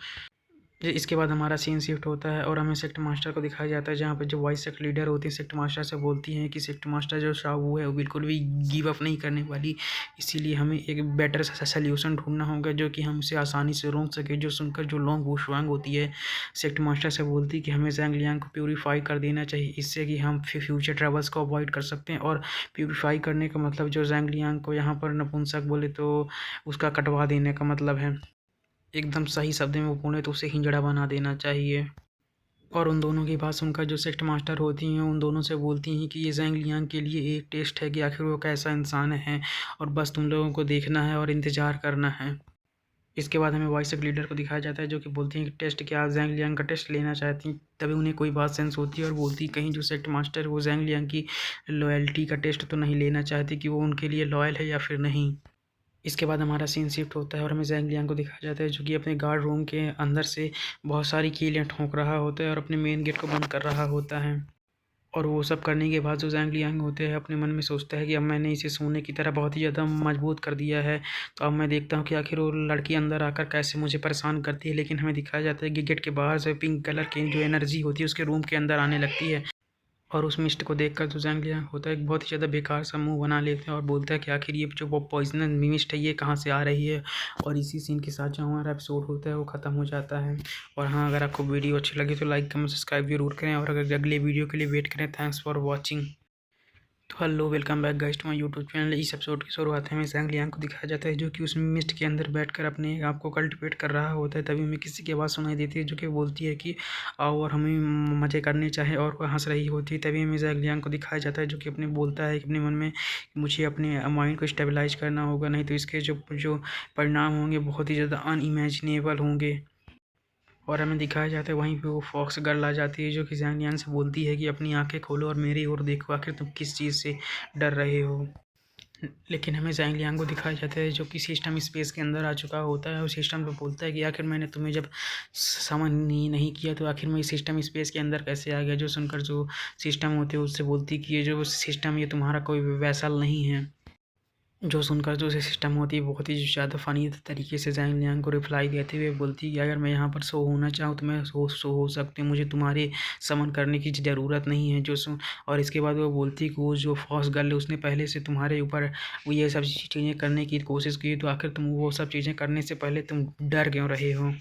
S2: इसके बाद हमारा सीन शिफ्ट होता है और हमें सेक्ट मास्टर को दिखाया जाता है, जहाँ पे जो वाइस सेक्ट लीडर होती है सेक्ट मास्टर से बोलती हैं कि सेक्ट मास्टर जो शाहू है वो बिल्कुल भी गिव अप नहीं करने वाली, इसीलिए हमें एक बेटर सोल्यूशन ढूंढना होगा जो कि हम उसे आसानी से रोक सके। जो सुनकर जो लॉन्ग वुशुआंग होती है सेक्ट मास्टर से बोलती है कि हमें ज़ैंग लियांग को प्यूरीफाई कर देना चाहिए, इससे कि हम फ्यूचर ट्रेवल्स को अवॉइड कर सकते हैं। और प्यूरीफाई करने का मतलब जो ज़ैंग लियांग को यहाँ पर नपुंसक बोले तो उसका कटवा देने का मतलब है। एकदम सही शब्द में वो बोले तो उसे हिंजड़ा बना देना चाहिए। और उन दोनों की बात सुनकर जो सेक्ट मास्टर होती हैं उन दोनों से बोलती हैं कि ये ज़ैंग लियांग के लिए एक टेस्ट है कि आखिर वो कैसा इंसान है, और बस तुम लोगों को देखना है और इंतज़ार करना है। इसके बाद हमें वॉइस ऑफ लीडर को दिखाया जाता है जो कि बोलती हैं कि टेस्ट क्या आप ज़ैंग लियांग का टेस्ट लेना चाहती हैं। तभी उन्हें कोई बात सेंस होती है और बोलती है कहीं जो सेक्ट मास्टर है वो ज़ैंग लियांग की लॉयल्टी का टेस्ट तो नहीं लेना चाहती कि वो उनके लिए लॉयल है या फिर नहीं। इसके बाद हमारा सीन शिफ्ट होता है और हमें ज़ैंग लियांग को दिखाया जाता है जो कि अपने गार्ड रूम के अंदर से बहुत सारी कीलें ठोंक रहा होता है और अपने मेन गेट को बंद कर रहा होता है। और वो सब करने के बाद जो ज़ैंग लियांग होते हैं अपने मन में सोचता है कि अब मैंने इसे सोने की तरह बहुत ही ज़्यादा मजबूत कर दिया है, तो अब मैं देखता हूँ कि आखिर वो लड़की अंदर आकर कैसे मुझे परेशान करती है। लेकिन हमें दिखाया जाता है कि गेट के बाहर से पिंक कलर की जो एनर्जी होती है उसके रूम के अंदर आने लगती है, और उस मिस्ट को देखकर जो ज़ैंग लियांग होता है एक बहुत ही ज़्यादा बेकार सा मुंह बना लेते हैं और बोलता है कि आखिर ये जो वो पॉइजनस मिस्ट है ये कहाँ से आ रही है। और इसी सीन के साथ जो हमारा एपिसोड होता है वो ख़त्म हो जाता है। और हाँ, अगर आपको वीडियो अच्छी लगी तो लाइक कमेंट सब्सक्राइब जरूर करें, और अगर अगले वीडियो के लिए वेट करें। Thanks for watching. तो hello, welcome back guys to my YouTube channel. इस एपिसोड की शुरुआत में ज़ैंग लियांग को दिखाया जाता है जो कि उस मिस्ट के अंदर बैठकर अपने आप को कल्टिवेट कर रहा होता है। तभी हमें किसी की आवाज़ सुनाई देती है जो कि बोलती है कि आओ और हमें मज़े करने चाहे, और वह हंस रही होती है। तभी हमें ज़ैंग लियांग को दिखाया जाता है जो कि अपने बोलता है कि अपने मन में कि मुझे अपने माइंड को स्टेबलाइज करना होगा, नहीं तो इसके जो जो परिणाम होंगे बहुत ही ज़्यादा अनइमेजिनेबल होंगे। और हमें दिखाया जाता है वहीं पे वो फॉक्स गर्ल आ जाती है जो कि ज़ैंग लियांग से बोलती है कि अपनी आंखें खोलो और मेरी ओर देखो, आखिर तुम किस चीज़ से डर रहे हो। लेकिन हमें ज़ैंग लियांग को दिखाया जाता है जो कि सिस्टम स्पेस के अंदर आ चुका होता है, और सिस्टम पे बोलता है कि आखिर मैंने तुम्हें जब समन नहीं किया तो आखिर मैं इस सिस्टम स्पेस के अंदर कैसे आ गया। जो सुनकर जो सिस्टम होते हैं उससे बोलती कि ये जो सिस्टम ये तुम्हारा कोई वैसल नहीं है। जो सुनकर जो सिस्टम होती है बहुत ही ज़्यादा फ़नी तरीके से ज़ैंग लियांग को रिप्लाई देते हुए बोलती है कि अगर मैं यहाँ पर शो होना चाहूँ तो मैं शो हो सकती हूँ, मुझे तुम्हारे समन करने की ज़रूरत नहीं है। जो सुन और इसके बाद वो बोलती है कि वो जो फॉक्स गर्ल है उसने पहले से तुम्हारे ऊपर वो ये सब चीज़ें करने की कोशिश की, तो आखिर तुम वो सब चीज़ें करने से पहले तुम डर क्यों रहे हो।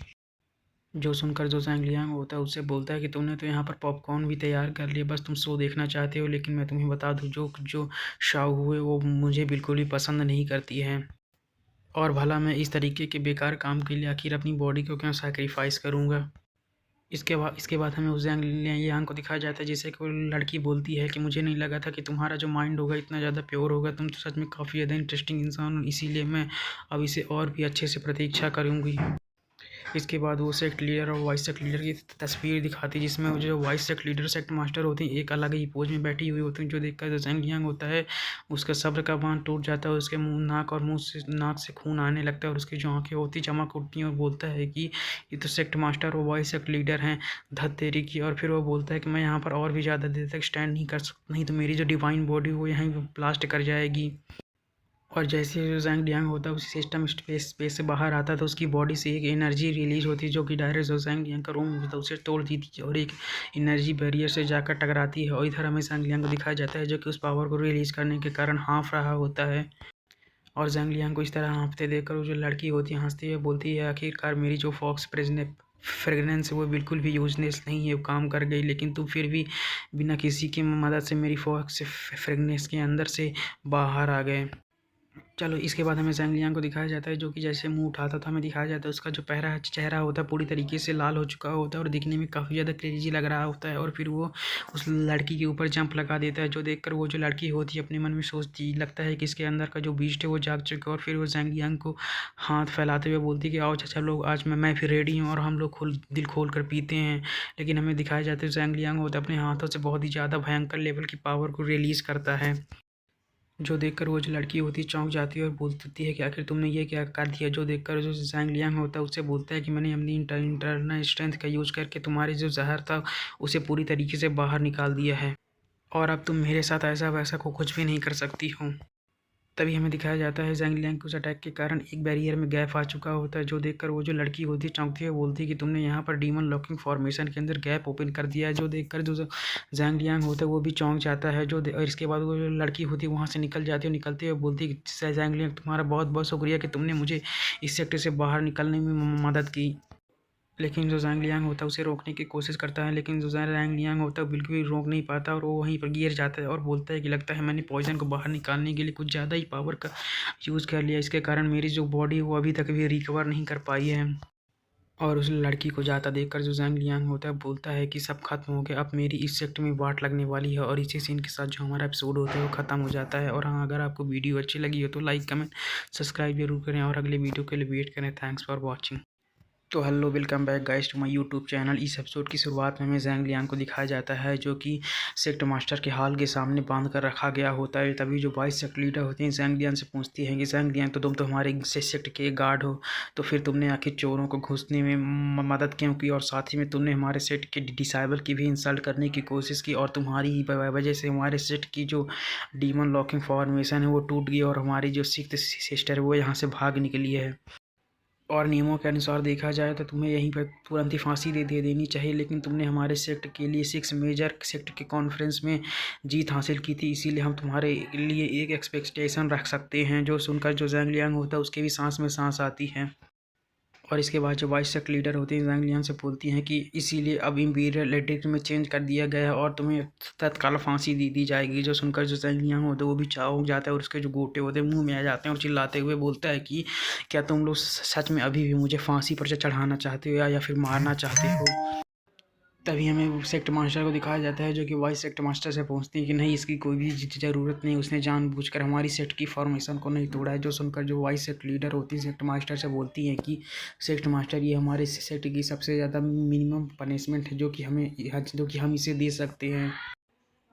S2: जो सुनकर जो ज़ैंग लियांग होता है उससे बोलता है कि तुमने तो यहाँ पर पॉपकॉर्न भी तैयार कर लिया, बस तुम शो देखना चाहते हो, लेकिन मैं तुम्हें बता दूँ जो जो शाओ हुए वो मुझे बिल्कुल भी पसंद नहीं करती है, और भला मैं इस तरीके के बेकार काम के लिए आखिर अपनी बॉडी को क्यों सैक्रिफाइस करूँगा। इसके बाद हमें उस ज़ैंग लियांग को दिखाया जाता है जैसे कि वो लड़की बोलती है कि मुझे नहीं लगा था कि तुम्हारा जो माइंड होगा इतना ज़्यादा प्योर होगा, तुम तो सच में काफ़ी ज़्यादा इंटरेस्टिंग इंसान हो, इसीलिए मैं अब इसे और भी अच्छे से प्रतीक्षा करूँगी। इसके बाद वो सेक्ट लीडर और वाइस सेक्ट लीडर की तस्वीर दिखाती है जिसमें वो जो vice sect leader sect master होती हैं एक अलग ही पोज में बैठी हुई होती हैं, जो देखकर जो ज़ैंग लियांग होता है उसका सब्र का बांध टूट जाता है, उसके नाक से खून आने लगता है और उसकी जो आंखें होती चमक उठती हैं और बोलता है कि ये तो सेक्ट मास्टर और वाइस सेक्ट लीडर हैं, धत तेरी की। और फिर वो बोलता है कि मैं यहाँ पर और भी ज़्यादा देर तक स्टैंड नहीं कर सकता, नहीं तो मेरी जो डिवाइन बॉडी वो यहीं ब्लास्ट कर जाएगी। और जैसे ही ज़ैंग लियांग होता है उसी सिस्टम स्पेस से बाहर आता है तो उसकी बॉडी से एक एनर्जी रिलीज होती है जो कि डायरेक्ट जो ज़ैंग लियांग का रूम होता है उसे तोड़ देती है और एक एनर्जी बैरियर से जाकर टकराती है, और इधर हमें ज़ैंग लियांग को दिखाया जाता है जो कि उस पावर को रिलीज करने के कारण हाँफ रहा होता है। और ज़ैंग लियांग को इस तरह हाँफते देखकर वो जो लड़की होती है हंसती है, बोलती है आखिरकार मेरी जो फॉक्स प्रेजने फ्रेगनेंस है वो बिल्कुल भी यूजलेस नहीं है, वो काम कर गई, लेकिन तुम फिर भी बिना किसी की मदद से मेरी फॉक्स फ्रेगनेंस के अंदर से बाहर आ गए। चलो इसके बाद हमें ज़ैंग लियांग को दिखाया जाता है जो कि जैसे मुंह उठाता था हमें दिखाया जाता है उसका जो चेहरा होता है पूरी तरीके से लाल हो चुका होता है और दिखने में काफ़ी ज़्यादा क्रेजी लग रहा होता है, और फिर वो उस लड़की के ऊपर जंप लगा देता है, जो देखकर वो जो लड़की होती है अपने मन में सोचती लगता है कि इसके अंदर का जो बीस्ट है वो जाग चुका है, और फिर वो ज़ैंग लियांग को हाथ फैलाते हुए बोलती है कि आओ चाचा लोग आज मैं फिर रेडी हूँ और हम लोग दिल खोल कर पीते हैं। लेकिन हमें दिखाया जाता है ज़ैंग लियांग होता है अपने हाथों से बहुत ही ज़्यादा भयंकर लेवल की पावर को रिलीज़ करता है, जो देखकर वो जो लड़की होती है चौंक जाती है और बोलती है कि आखिर तुमने ये क्या कर दिया। जो देखकर जो ज़ैंग लियांग होता है उससे बोलता है कि मैंने अपनी इंटरनल स्ट्रेंथ का यूज़ करके तुम्हारे जो जहर था उसे पूरी तरीके से बाहर निकाल दिया है, और अब तुम मेरे साथ ऐसा वैसा को कुछ भी नहीं कर सकती हो। तभी हमें दिखाया जाता है ज़ैंग लियांग के उस अटैक के कारण एक बैरियर में गैप आ चुका होता है, जो देखकर वो जो लड़की होती है चौंकती है, बोलती है कि तुमने यहाँ पर डीमन लॉकिंग फॉर्मेशन के अंदर गैप ओपन कर दिया है। जो देखकर जो ज़ैंग लियांग होता है वो भी चौंक जाता है, और इसके बाद वो जो लड़की होती है वहाँ से निकल जाती है, निकलते हुए बोलती है कि ज़ैंग लियांग तुम्हारा बहुत बहुत शुक्रिया कि तुमने मुझे इस सेक्टर से बाहर निकलने में मदद की। लेकिन जो ज़ैंग लियांग होता है उसे रोकने की कोशिश करता है, लेकिन जो ज़ैंग लियांग होता है बिल्कुल भी रोक नहीं पाता और वो वहीं पर गिर जाता है और बोलता है कि लगता है मैंने पॉइज़न को बाहर निकालने के लिए कुछ ज़्यादा ही पावर का यूज़ कर लिया, इसके कारण मेरी जो बॉडी है वो अभी तक भी रिकवर नहीं कर पाई है। और उस लड़की को जाता देखकर जो ज़ैंग लियांग होता है बोलता है कि सब खत्म हो गया, अब मेरी इस सेक्टर में वाट लगने वाली है, और इसी सीन के साथ जो हमारा एपिसोड होता है वो ख़त्म हो जाता है। और हाँ, अगर आपको वीडियो अच्छी लगी हो तो लाइक कमेंट सब्सक्राइब जरूर करें और अगले वीडियो के लिए वेट करें। Thanks for watching. तो hello welcome back guys to my YouTube channel. इस एपिसोड की शुरुआत में हमें ज़ैंग लियांग को दिखाया जाता है जो कि सेक्ट मास्टर के हाल के सामने बांध कर रखा गया होता है। तभी जो वाइस सेक्ट लीडर होती हैं ज़ैंग लियांग से पूछती हैं कि ज़ैंग लियांग तो तुम तो हमारे सेक्ट के गार्ड हो, तो फिर तुमने आखिर चोरों को घुसने में मदद क्यों की, और साथ ही में तुमने हमारे सेट के डिसाइबल की भी इंसल्ट करने की कोशिश की, और तुम्हारी ही वजह से हमारे सेट की जो डीमन लॉकिंग फॉर्मेशन है वो टूट गई और हमारी जो सिक्स्थ सिस्टर है वो यहाँ से भाग निकली है। और नियमों के अनुसार देखा जाए तो तुम्हें यहीं पर तुरंत ही फांसी दे देनी चाहिए, लेकिन तुमने हमारे सेक्ट के लिए 6 मेजर सेक्ट के कॉन्फ्रेंस में जीत हासिल की थी, इसीलिए हम तुम्हारे लिए एक एक्सपेक्टेशन रख सकते हैं। जो सुनकर जो ज़ैंग लियांग होता है उसके भी सांस में सांस आती है। और इसके बाद जो वाइस सेक्ट लीडर होती हैं ज़ैंग लियांग से बोलती हैं कि इसीलिए अब इम्पीरियल एडिक्ट में चेंज कर दिया गया है और तुम्हें तत्काल फांसी दी जाएगी। जो सुनकर जो ज़ैंग लियांग होता है वो भी चाव हो जाता है और उसके जो गोटे होते हैं मुंह में आ जाते हैं और चिल्लाते हुए बोलता है कि क्या तुम लोग सच में अभी भी मुझे फांसी पर चढ़ाना चाहते हो या फिर मारना चाहते हो। तभी हमें सेक्ट मास्टर को दिखाया जाता है जो कि वाइस सेक्ट मास्टर से पूछती है कि नहीं इसकी कोई भी ज़रूरत नहीं, उसने जानबूझकर हमारी सेक्ट की फॉर्मेशन को नहीं तोड़ा है। जो सुनकर जो वाइस सेक्ट लीडर होती है सेक्ट मास्टर से बोलती हैं कि सेक्ट मास्टर ये हमारे सेक्ट की सबसे ज़्यादा मिनिमम पनिशमेंट है जो कि हम इसे दे सकते हैं।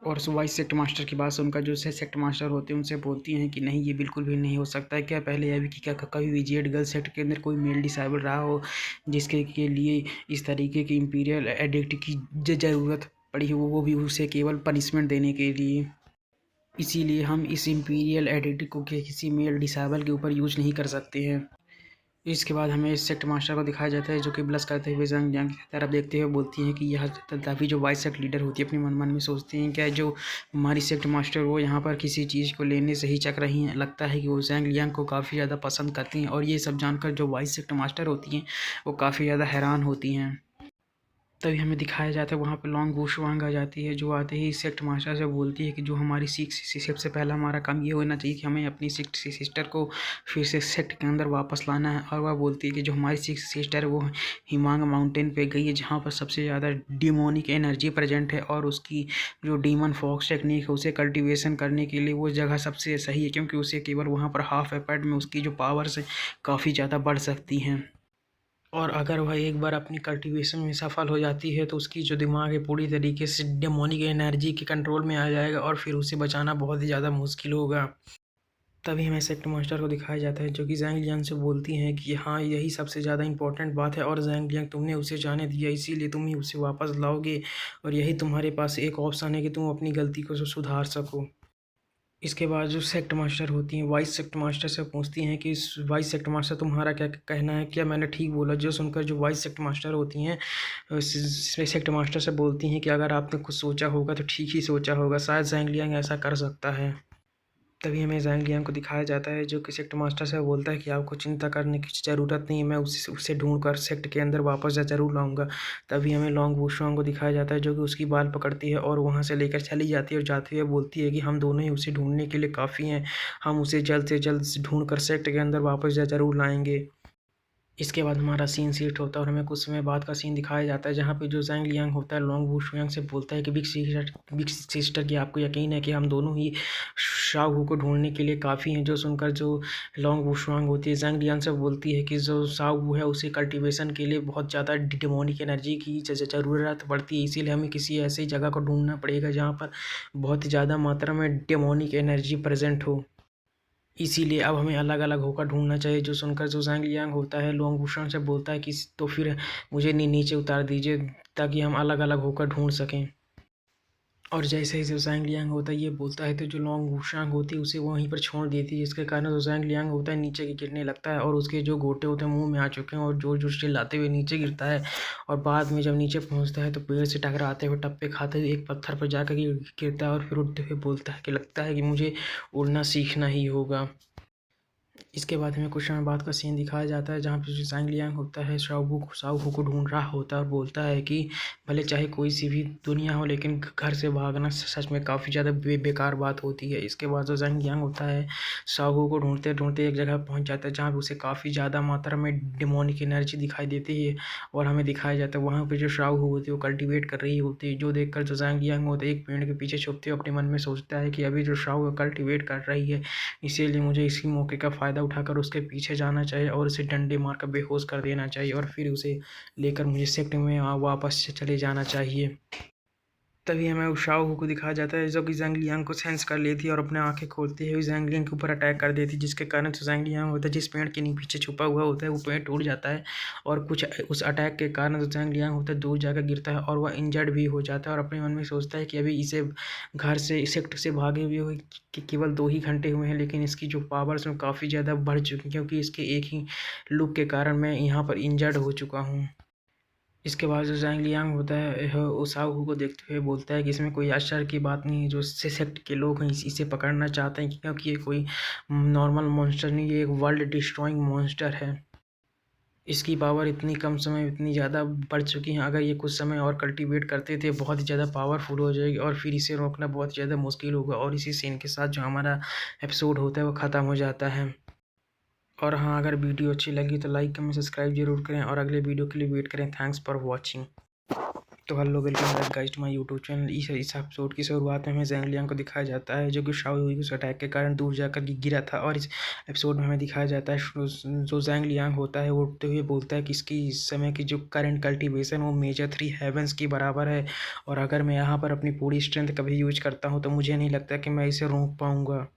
S2: और वाइस सेक्ट मास्टर की बात सुनकर जो सेक्ट मास्टर होते हैं उनसे बोलती हैं कि नहीं ये बिल्कुल भी नहीं हो सकता है। क्या पहले अभी की क्या कभी भी जेड गर्ल सेक्ट के अंदर कोई मेल डिसाइबल रहा हो जिसके के लिए इस तरीके की इंपीरियल एडिक्ट की ज़रूरत पड़ी हो, वो भी उसे केवल पनिशमेंट देने के लिए। इसीलिए हम इस इम्पीरियल एडिक्ट को किसी मेल डिसेबल के ऊपर यूज नहीं कर सकते हैं। इसके बाद हमें इस सेक्ट मास्टर को दिखाया जाता है जो कि ब्लश करते हुए जंग जंग की तरफ देखते हुए बोलती है कि यह तभी जो वाइस सेक्ट लीडर होती है अपने मन मन में सोचती हैं क्या जो हमारी सेक्ट मास्टर वो यहाँ पर किसी चीज़ को लेने से ही चक रही हैं। लगता है कि वो जैंग लियांग को काफ़ी ज़्यादा पसंद करती हैं और ये सब जानकर जो वाइस सेक्ट मास्टर होती हैं वो काफ़ी ज़्यादा हैरान होती हैं। तभी हमें दिखाया जाता है वहाँ पे लॉन्ग वुशुआंग आ जाती है जो आते ही सेक्ट मास्टर से बोलती है कि जो हमारी सबसे पहला हमारा काम ये होना चाहिए कि हमें अपनी सिस्टर को फिर से सेक्ट के अंदर वापस लाना है। और वह बोलती है कि जो हमारी सिस्टर है वो हिमांग माउंटेन पे गई है जहाँ पर सबसे ज़्यादा डिमोनिक एनर्जी प्रेजेंट है और उसकी जो डीमन फॉक्स टेक्निक है उसे कल्टिवेशन करने के लिए वो जगह सबसे सही है क्योंकि उसे केवल वहाँ पर हाफ एपर्ट में उसकी जो पावर्स है काफ़ी ज़्यादा बढ़ सकती हैं। और अगर वह एक बार अपनी कल्टीवेशन में सफल हो जाती है तो उसकी जो दिमाग है पूरी तरीके से डेमोनिक एनर्जी के कंट्रोल में आ जाएगा और फिर उसे बचाना बहुत ही ज़्यादा मुश्किल होगा। तभी हमें सेक्ट मास्टर को दिखाया जाता है जो कि जैंग लियांग से बोलती हैं कि हाँ यही सबसे ज़्यादा इंपॉर्टेंट बात है और जैंग लियांग तुमने उसे जाने दिया इसीलिए तुम ही उसे वापस लाओगे और यही तुम्हारे पास एक ऑप्शन है कि तुम अपनी गलती को सुधार सको। इसके बाद जो सेक्ट मास्टर होती हैं वाइस सेक्ट मास्टर से पूछती हैं कि वाइस सेक्ट मास्टर तुम्हारा क्या कहना है क्या मैंने ठीक बोला। जो सुनकर जो वाइस सेक्ट मास्टर होती हैं सेक्ट मास्टर से बोलती हैं कि अगर आपने कुछ सोचा होगा तो ठीक ही सोचा होगा शायद जैंग लियांग ऐसा कर सकता है। तभी हमें जैंग लियांग को दिखाया जाता है जो कि सेक्ट मास्टर से बोलता है कि आपको चिंता करने की ज़रूरत नहीं है मैं उसे ढूंढ कर सेक्ट के अंदर वापस ज़रूर लाऊंगा। तभी हमें लॉन्ग वुशुआंग को दिखाया जाता है जो कि उसकी बाल पकड़ती है और वहाँ से लेकर चली जाती है और जाते हुए बोलती है कि हम दोनों ही उसे ढूंढने के लिए काफ़ी हैं। हम उसे जल्द से जल्द ढूंढ कर सेक्ट के अंदर वापस ज़रूर लाएंगे। इसके बाद हमारा सीन शिफ्ट होता है और हमें कुछ समय बाद का सीन दिखाया जाता है जहाँ पे जो जैंग लियांग होता है लॉन्ग वुशुआंग से बोलता है कि बिग सिस्टर की आपको यकीन है कि हम दोनों ही शाओ को ढूंढने के लिए काफ़ी हैं। जो सुनकर जो लॉन्ग वुशुआंग होती है जैंग लियांग से बोलती है कि जो शाओ है उसे कल्टीवेशन के लिए बहुत ज़्यादा डिमोनिक एनर्जी की ज़रूरत पड़ती है इसीलिए हमें किसी ऐसी जगह को ढूंढना पड़ेगा जहाँ पर बहुत ज़्यादा मात्रा में डेमोनिक एनर्जी प्रेजेंट हो। इसीलिए अब हमें अलग अलग होकर ढूंढना चाहिए। जो सुनकर जो जैंग लियांग होता है लॉन्ग वुशुआंग से बोलता है कि तो फिर मुझे नीचे उतार दीजिए ताकि हम अलग अलग होकर ढूंढ सकें। और जैसे ही जो जैंग लियांग होता है ये बोलता है तो जो लॉन्ग वुशुआंग होती है उसे वहीं पर छोड़ देती है जिसके कारण जो जैंग लियांग होता है नीचे गिरने लगता है और उसके जो गोटे होते हैं मुंह में आ चुके हैं और जोर जोर से चिल्लाते हुए नीचे गिरता है। और बाद में जब नीचे पहुंचता है तो पेड़ से टकराते हुए टप्पे खाते हुए एक पत्थर पर जाकर गिरता है और फिर उठते हुए बोलता है कि लगता है कि मुझे उड़ना सीखना ही होगा। इसके बाद हमें कुछ समय बाद का सीन दिखाया जाता है जहाँ पे जो जैंग लियांग होता है शाओ को ढूंढ रहा होता है और बोलता है कि भले चाहे कोई सी भी दुनिया हो लेकिन घर से भागना सच में काफ़ी ज़्यादा बेकार बात होती है। इसके बाद जो जैंग लियांग होता है शाओ को ढूंढते ढूंढते एक जगह पहुँच जाता है जहाँ पे उसे काफ़ी ज़्यादा मात्रा में डिमोनिक एनर्जी दिखाई देती है और हमें दिखाया जाता है वहाँ पर जो शाओ होती है वो कल्टिवेट कर रही होती है। जो देखकर जो जैंग लियांग होता है एक पेड़ के पीछे छुपते हुए अपने मन में सोचता है कि अभी जो शाओ कल्टिवेट कर रही है इसीलिए मुझे इसी मौके का फ़ायदा उठाकर उसके पीछे जाना चाहिए और उसे डंडे मारकर बेहोश कर देना चाहिए और फिर उसे लेकर मुझे सेक्ट में वापस से चले जाना चाहिए। तभी हमें उशाओ को दिखाया जाता है जो कि जैंग लियांग को सेंस कर लेती है और अपने आंखें खोलती है जैंग लियांग के ऊपर अटैक कर देती है जिसके कारण जो जैंग लियांग होता है जिस पेड़ के पीछे छुपा हुआ होता है वो पेड़ टूट जाता है और कुछ उस अटैक के कारण जो जैंग लियांग होता है दूर जाकर गिरता है और वह इंजर्ड भी हो जाता है और अपने मन में सोचता है कि अभी इसे घर से सेक्ट से भागे हुए कि केवल 2 ही घंटे हुए हैं लेकिन इसकी जो पावर्स हैं काफ़ी ज़्यादा बढ़ चुकी हैं क्योंकि इसके एक ही लुक के कारण मैं यहाँ पर इंजर्ड हो चुका हूँ। इसके बाद जो जैंग लियांग होता है ओसाओ को देखते हुए बोलता है कि इसमें कोई आश्चर्य की बात नहीं है जो सेक्ट के लोग हैं इसे पकड़ना चाहते हैं क्योंकि ये कोई नॉर्मल मॉन्स्टर नहीं ये एक वर्ल्ड डिस्ट्रॉइंग मॉन्स्टर है। इसकी पावर इतनी कम समय में इतनी ज़्यादा बढ़ चुकी है अगर ये कुछ समय और कल्टीवेट करते थे बहुत ही ज़्यादा पावरफुल हो जाएगी और फिर इसे रोकना बहुत ज़्यादा मुश्किल होगा और इसी सीन के साथ जो हमारा एपिसोड होता है वो ख़त्म हो जाता है। और हाँ अगर वीडियो अच्छी लगी तो लाइक कमेंट सब्सक्राइब जरूर करें और अगले वीडियो के लिए वेट करें। Thanks for watching. तो hello welcome back guys to my YouTube channel. इस एपिसोड की शुरुआत में हमें जैंग लियांग को दिखाया जाता है जो कि शाओ हुई उस अटैक के कारण दूर जाकर गिरा था और इस एपिसोड में हमें दिखाया जाता है जो जैंग लियांग होता है वो उठते हुए बोलता है कि इसकी इस समय की जो करंट कल्टीवेशन वो मेजर 3 हेवंस की बराबर है और अगर मैं यहाँ पर अपनी पूरी स्ट्रेंथ कभी यूज करता हूँ तो मुझे नहीं लगता कि मैं इसे रोक पाऊँगा।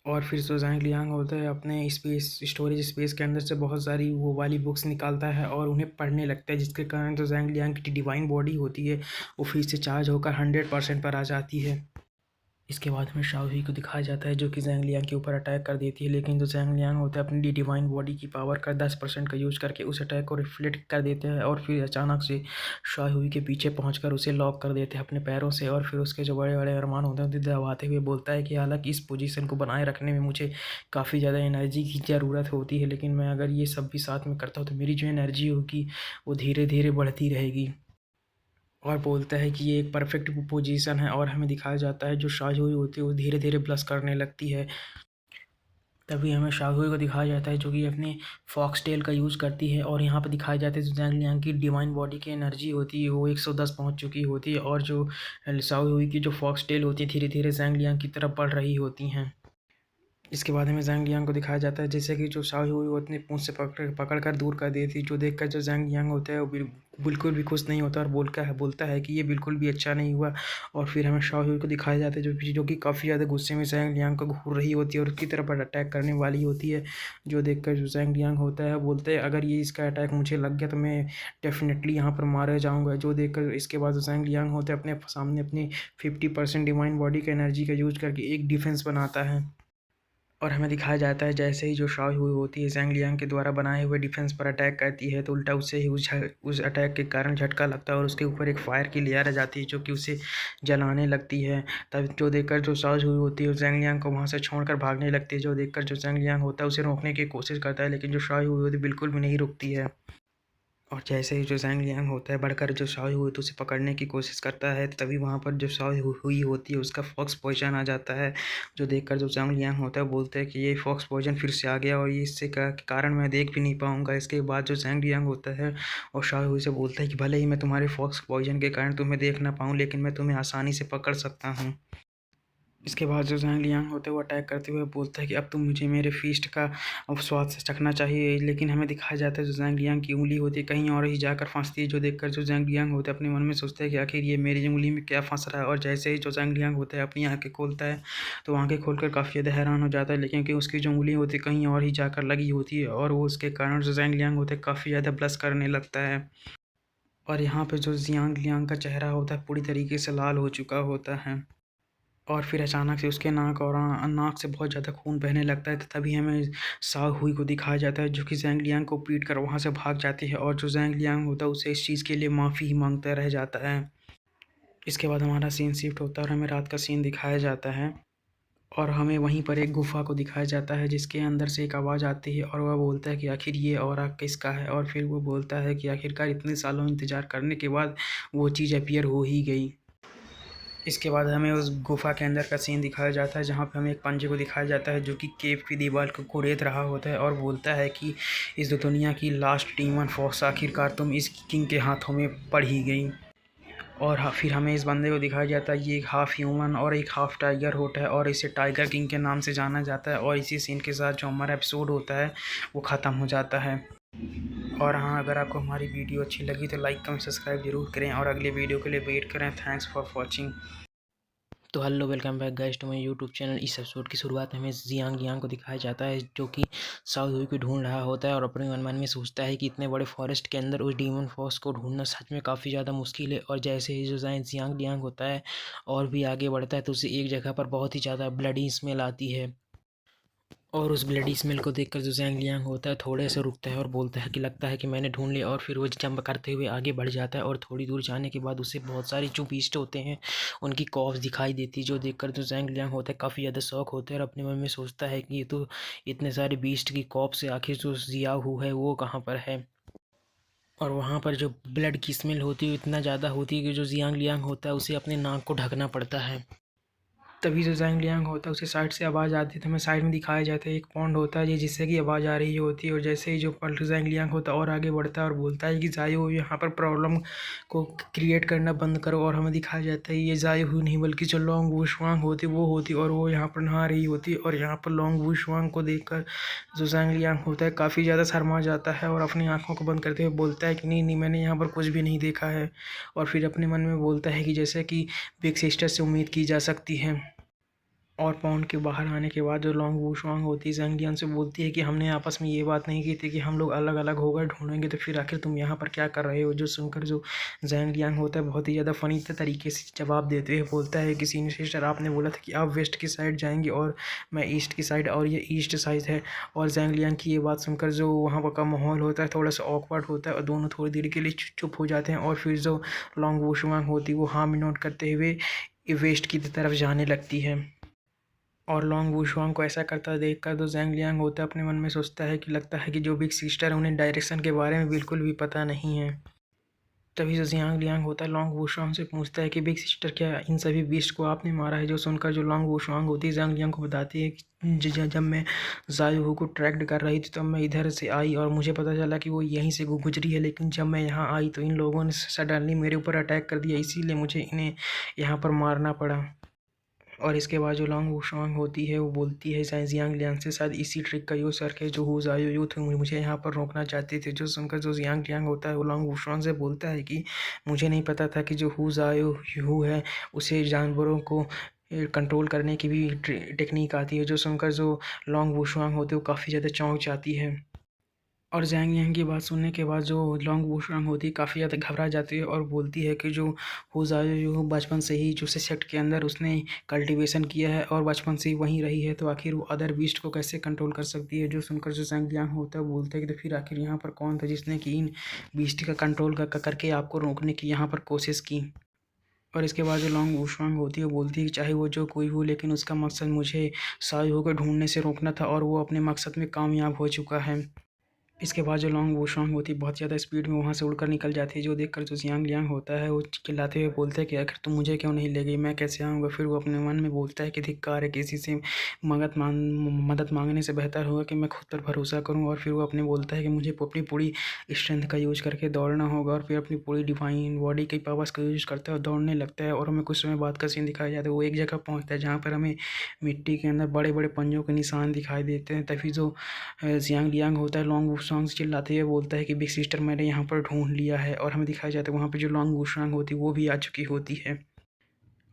S2: और फिर जो जैंग लियांग होता है अपने स्टोरेज स्पेस के अंदर से बहुत सारी वो वाली बुक्स निकालता है और उन्हें पढ़ने लगता है जिसके कारण जो जैंग लियांग की डिवाइन बॉडी होती है वो फिर से चार्ज होकर 100% पर आ जाती है। इसके बाद हमें शाओहुई को दिखाया जाता है जो कि ज़ैंग लियांग के ऊपर अटैक कर देती है, लेकिन जो ज़ैंग लियांग होता है अपनी डिवाइन बॉडी की पावर का 10% का यूज़ करके उस अटैक को रिफ्लेक्ट कर देते हैं और फिर अचानक से शाओहुई के पीछे पहुंचकर उसे लॉक कर देते हैं अपने पैरों से। और फिर उसके जो बड़े बड़े अरमान होते हैं उन्हें दबाते हुए बोलता है कि हालांकि इस पोजीशन को बनाए रखने में मुझे काफ़ी ज़्यादा एनर्जी की ज़रूरत होती है, लेकिन मैं अगर ये सब भी साथ में करता हूँ तो मेरी जो एनर्जी होगी वो धीरे धीरे बढ़ती रहेगी। और बोलता है कि ये एक परफेक्ट पोजीशन है और हमें दिखाया जाता है जो शाओहुई होती है वो धीरे धीरे ब्लश करने लगती है। तभी हमें शाओहुई को दिखाया जाता है जो कि अपने फॉक्स टेल का यूज़ करती है और यहाँ पर दिखाया जाता है जो ज़ैंग लियांग की डिवाइन बॉडी की एनर्जी होती है वो 110 पहुँच चुकी होती है और जो शाओहुई की जो फॉक्स टेल होती है धीरे धीरे ज़ैंग लियांग की तरफ बढ़ रही होती हैं। इसके बाद हमें ज़ैंग लियांग को दिखाया जाता है जैसे कि जो शाओहुई वो अपनी पूँछ से पकड़ कर दूर कर देती है, जो देखकर जो ज़ैंग लियांग होता है वो बिल्कुल भी खुश नहीं होता और बोलता है कि ये बिल्कुल भी अच्छा नहीं हुआ। और फिर हमें शाओहुई को दिखाया जाता है जो कि काफ़ी ज़्यादा गुस्से में ज़ैंग लियांग को घूर रही होती है और उसकी तरफ अटैक करने वाली होती है, जो देखकर जो ज़ैंग लियांग होता है बोलते हैं अगर ये इसका अटैक मुझे लग गया तो मैं डेफिनेटली यहाँ पर मारा जाऊँगा। जो देखकर इसके बाद जो ज़ैंग लियांग होता है अपने सामने अपनी 50% डिवाइन बॉडी का एनर्जी का यूज़ करके एक डिफेंस बनाता है और हमें दिखाया जाता है जैसे ही जो शाओहुई होती है ज़ैंग लियांग के द्वारा बनाए हुए डिफेंस पर अटैक करती है तो उल्टा उससे ही उस अटैक के कारण झटका लगता है और उसके ऊपर एक फायर की लेयर आ जाती है जो कि उसे जलाने लगती है। तब जो देखकर जो शाओहुई होती है ज़ैंग लियांग को वहाँ से छोड़कर भागने लगती है, जो देखकर जो ज़ैंग लियांग होता है उसे रोकने की कोशिश करता है, लेकिन जो शाओहुई होती है बिल्कुल भी नहीं रुकती है। और जैसे ही जो ज़ैंग लियांग होता है बढ़कर जो शाओहुई होती है उसे पकड़ने की कोशिश करता है, तभी वहाँ पर जो शाओहुई होती है उसका फॉक्स पॉइजन आ जाता है, जो देखकर जो ज़ैंग लियांग होता है बोलता है कि ये फॉक्स पॉइजन फिर से आ गया और ये इससे का कारण मैं देख भी नहीं पाऊँगा। इसके बाद जो ज़ैंग लियांग होता है और शाओहुई से बोलता है कि भले ही मैं तुम्हारे फॉक्स पॉइजन के कारण तुम्हें देख ना पाऊँ, लेकिन मैं तुम्हें आसानी से पकड़ सकता हूँ। इसके बाद जो ज़ैंग लियांग होते हैं वो अटैक करते हुए बोलता है कि अब तुम मुझे मेरे फ़ीस्ट का स्वाद से चखना चाहिए, लेकिन हमें दिखाया जाता है जो ज़ैंग लियांग की उंगली होती है कहीं और ही जाकर फंसती है, जो देखकर जो ज़ैंग लियांग होता है अपने मन में सोचता है कि आखिर ये मेरी उंगली में क्या फंस रहा है। और जैसे ही जो ज़ैंग लियांग होता है अपनी आँखें खोलता है तो आँखें खोलकर काफ़ी ज़्यादा हैरान हो जाता है, लेकिन कि उसकी जो उंगली होती है कहीं और ही जाकर लगी होती है और वो उसके कारण जो ज़ैंग लियांग होता है काफ़ी ज़्यादा ब्लश करने लगता है। और यहाँ पे जो ज़ियांग लियांग का चेहरा होता है पूरी तरीके से लाल हो चुका होता है और फिर अचानक से उसके नाक से बहुत ज़्यादा खून बहने लगता है। तो तभी हमें शाओहुई को दिखाया जाता है जो कि ज़ैंग लियांग को पीट कर वहाँ से भाग जाती है और जो ज़ैंग लियांग होता है उसे इस चीज़ के लिए माफ़ी ही मांगता रह जाता है। इसके बाद हमारा सीन शिफ्ट होता है और हमें रात का सीन दिखाया जाता है और हमें वहीं पर एक गुफ़ा को दिखाया जाता है जिसके अंदर से एक आवाज़ आती है और वह बोलता है कि आखिर ये ऑरा किसका है। और फिर वो बोलता है कि आखिरकार इतने सालों इंतज़ार करने के बाद वो चीज़ अपीयर हो ही गई। इसके बाद हमें उस गुफ़ा के अंदर का सीन दिखाया जाता है जहाँ पे हमें एक पंजे को दिखाया जाता है जो कि केव की दीवार को कुरेद रहा होता है और बोलता है कि इस दुनिया की लास्ट डीमन फोर्स आखिरकार तुम इस किंग के हाथों में पड़ ही गई। और फिर हमें इस बंदे को दिखाया जाता है ये एक हाफ़ ह्यूमन और एक हाफ़ टाइगर होता है और इसे टाइगर किंग के नाम से जाना जाता है। और इसी सीन के साथ जो हमारा एपिसोड होता है वो ख़त्म हो जाता है। और हाँ, अगर आपको हमारी वीडियो अच्छी लगी तो लाइक कमेंट सब्सक्राइब जरूर करें और अगले वीडियो के लिए वेट करें। Thanks for watching. तो hello welcome back guys to my YouTube channel. इस एपिसोड की शुरुआत में हमें ज़ियांग लियांग को दिखाया जाता है जो कि शाओहुई को ढूंढ रहा होता है और अपने मन में सोचता है कि इतने बड़े फॉरेस्ट के अंदर उस डीमन फोर्स को ढूंढना सच में काफ़ी ज़्यादा मुश्किल है। और जैसे ही जो ज़ियांग लियांग होता है और भी आगे बढ़ता है तो उसे एक जगह पर बहुत ही ज़्यादा ब्लडी स्मेल आती है और उस ब्लडी स्मेल को देखकर जो ज़ैंग लियांग होता है थोड़े से रुकता है और बोलता है कि लगता है कि मैंने ढूंढ लिया। और फिर वो जंप करते हुए आगे बढ़ जाता है और थोड़ी दूर जाने के बाद उसे बहुत सारी जो बीस्ट होते हैं उनकी कॉप्स दिखाई देती है, जो देखकर जो ज़ैंग लियांग होता है काफ़ी ज़्यादा शौक होता है और अपने मन में सोचता है कि ये तो इतने सारे बीस्ट की कॉप से आखिर जो ज़ियाहू है वो कहाँ पर है। और वहाँ पर जो ब्लड की स्मेल होती है इतना ज़्यादा होती है कि जो ज़ियांग लियांग होता है उसे अपने नाक को ढकना पड़ता है। तभी जो ज़ैंग लियांग होता है उसे साइड से आवाज़ आती है तो हमें साइड में दिखाया जाता है एक पॉन्ड होता है जिससे कि आवाज़ आ रही होती है। और जैसे ही जो ज़ैंग लियांग होता है और आगे बढ़ता है और बोलता है कि ज़ायो यहाँ पर प्रॉब्लम को क्रिएट करना बंद करो। और हमें दिखाया जाता है ये ज़ायो नहीं बल्कि जो लॉन्ग वुशवांग होती वो होती और वो यहाँ पर नहा रही होती। और यहाँ पर लॉन्ग वुशवांग को देखकर जो ज़ैंग लियांग होता है काफ़ी ज़्यादा शर्मा जाता है और अपनी आँखों को बंद करते हुए बोलता है कि नहीं मैंने यहाँ पर कुछ भी नहीं देखा है। और फिर अपने मन में बोलता है कि जैसे कि बिग सिस्टर से उम्मीद की जा सकती है। और पॉन्ड के बाहर आने के बाद जो लॉन्ग वूशवांग होती है ज़ैंग लियांग से बोलती है कि हमने आपस में ये बात नहीं की थी कि हम लोग अलग अलग होकर ढूंढेंगे, तो फिर आखिर तुम यहाँ पर क्या कर रहे हो। जो सुनकर जो ज़ैंग लियांग होता है बहुत ही ज़्यादा फ़नी तरीके से जवाब देते हुए बोलता है कि सीनियर सिस्टर आपने बोला था कि आप वेस्ट की साइड जाएंगे और मैं ईस्ट की साइड, और ये ईस्ट साइड है। और ज़ैंग लियांग की ये बात सुनकर जो वहाँ पर का माहौल होता है थोड़ा सा ऑकवर्ड होता है और दोनों थोड़ी देर के लिए चुप हो जाते हैं। और फिर जो लॉन्ग वूशवांग होती है वो हाँ में नोट करते हुए वेस्ट की तरफ जाने लगती है। और लॉन्ग वूशवांग को ऐसा करता देखकर तो ज़ैंग लियांग होता है अपने मन में सोचता है कि लगता है कि जो बिग सिस्टर है उन्हें डायरेक्शन के बारे में बिल्कुल भी पता नहीं है। तभी जो ज़ियांग लियांग होता है लॉन्ग वूशवांग से पूछता है कि बिग सिस्टर क्या इन सभी बीस्ट को आपने मारा है। जो सुनकर जो लॉन्ग वूशवांग होती है ज़ियांग लियांग को बताती है कि जब मैं ज़ायू को ट्रैक कर रही थी तब मैं इधर से आई और मुझे पता चला कि वो यहीं से गुजरी है, लेकिन जब मैं यहाँ आई तो इन लोगों ने सडनली मेरे ऊपर अटैक कर दिया, इसीलिए मुझे इन्हें यहाँ पर मारना पड़ा। और इसके बाद जो लॉन्ग वूशवांग होती है वो बोलती है ज़ियांग लियांग से शायद इसी ट्रिक का यूज़ करके जो हु ज़ायू यूथ मुझे यहाँ पर रोकना चाहते थे। जो सुनकर जो ज़ियांग लियांग होता है वो लॉन्ग वूशवांग से बोलता है कि मुझे नहीं पता था कि जो हु ज़ायू हु है उसे जानवरों को कंट्रोल करने की भी टेक्निक आती है। जो सुनकर जो लॉन्ग वूशवांग होती है वो काफ़ी ज़्यादा चौंक जाती है। और ज़ैंग लियांग की बात सुनने के बाद जो लॉन्ग वूशवांग होती है काफ़ी ज़्यादा घबरा जाती है और बोलती है कि जो हो ज़ायू बचपन से ही जो सेक्ट के अंदर उसने कल्टीवेशन किया है और बचपन से ही वहीं रही है, तो आखिर वो अदर बीस्ट को कैसे कंट्रोल कर सकती है। जो सुनकर जो ज़ैंग लियांग होता है वो बोलता है कि तो फिर आखिर यहाँ पर कौन था जिसने कि इन बीस्ट का कंट्रोल करके आपको रोकने की यहाँ पर कोशिश की। और इसके बाद जो लॉन्ग वूशवांग होती है वो बोलती है कि चाहे वो जो कोई हो लेकिन उसका मकसद मुझे ज़ायू को ढूंढने से रोकना था और वो अपने मकसद में कामयाब हो चुका है। इसके बाद जो लॉन्ग वूशवांग होती है बहुत ज़्यादा स्पीड में वहाँ से उड़कर निकल जाती है। जो देखकर जो ज़ियांग लियांग होता है वो चिल्लाते हुए बोलता है कि आखिर तुम मुझे क्यों नहीं ले गई, मैं कैसे आऊँगा। फिर वो अपने मन में बोलता है कि धिक्कार है, किसी से मदद मांगने से बेहतर होगा कि मैं खुद पर भरोसा करूँ। और फिर वो अपने बोलता है कि मुझे अपनी पूरी स्ट्रेंथ का यूज़ करके दौड़ना होगा और फिर अपनी पूरी डिवाइन बॉडी की पावर्स का यूज़ करता है और दौड़ने लगता है। और हमें कुछ समय बाद का सीन दिखाया जाता है, वो एक जगह पहुँचता है जहाँ पर हमें मिट्टी के अंदर बड़े बड़े पंजों के निशान दिखाई देते हैं। तभी जो ज़ियांग लियांग होता है लॉन्ग वूशवांग से चिल्लाते हुए बोलता है कि बिग सिस्टर मैंने यहाँ पर ढूंढ लिया है। और हमें दिखाया जाता है वहाँ पे जो लॉन्ग वूशवांग होती है वो भी आ चुकी होती है।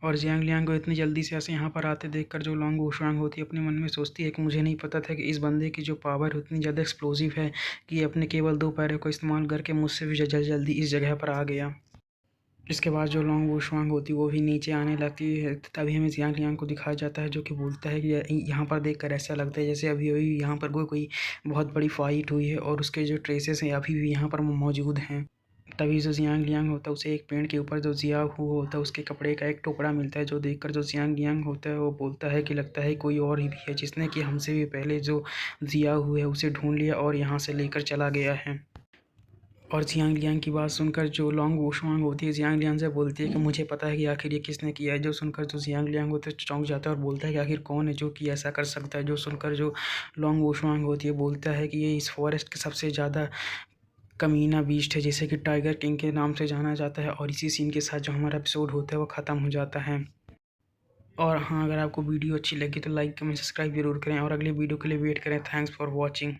S2: और ज़ियांग लियांग को इतनी जल्दी से ऐसे यहाँ पर आते देखकर जो लॉन्ग वूशवांग होती है अपने मन में सोचती है कि मुझे नहीं पता था कि इस बंदे की जो पावर उतनी ज़्यादा एक्सप्लोसिव है कि ये अपने केवल 2 पैरों का इस्तेमाल करके मुझसे भी जल्दी इस जगह पर आ गया। इसके बाद जो लॉन्ग वूशवांग होती है वो भी नीचे आने लगती है, तभी हमें ज़ियांग लियांग को दिखाया जाता है जो कि बोलता है कि यहाँ पर देखकर ऐसा लगता है जैसे अभी अभी यहाँ पर कोई बहुत बड़ी फाइट हुई है और उसके जो ट्रेसेस हैं अभी भी यहाँ पर मौजूद हैं। तभी जो ज़ियांग लियांग होता है उसे एक पेड़ के ऊपर जो ज़िया हु होता है उसके कपड़े का एक टुकड़ा मिलता है। जो देखकर जो ज़ियांग लियांग होता है वो बोलता है कि लगता है कोई और ही भी है जिसने कि हमसे भी पहले जो ज़िया हु है उसे ढूंढ लिया और यहाँ से लेकर चला गया है। और ज़ियांग लियांग की बात सुनकर जो लॉन्ग वूशवांग होती है ज़ियांग लियांग से बोलती है कि मुझे पता है कि आखिर ये किसने किया है। जो सुनकर जो ज़ियांग लियांग होता है चौंक जाता है और बोलता है कि आखिर कौन है जो कि ऐसा कर सकता है। जो सुनकर जो लॉन्ग वूशवांग होती है बोलता है कि ये इस फॉरेस्ट के सबसे ज़्यादा कमीना बीस्ट है जिसे कि टाइगर किंग के नाम से जाना जाता है। और इसी सीन के साथ जो हमारा एपिसोड होता है वो ख़त्म हो जाता है। और हाँ, अगर आपको वीडियो अच्छी लगी तो लाइक कमेंट सब्सक्राइब जरूर करें और अगले वीडियो के लिए वेट करें। Thanks for watching.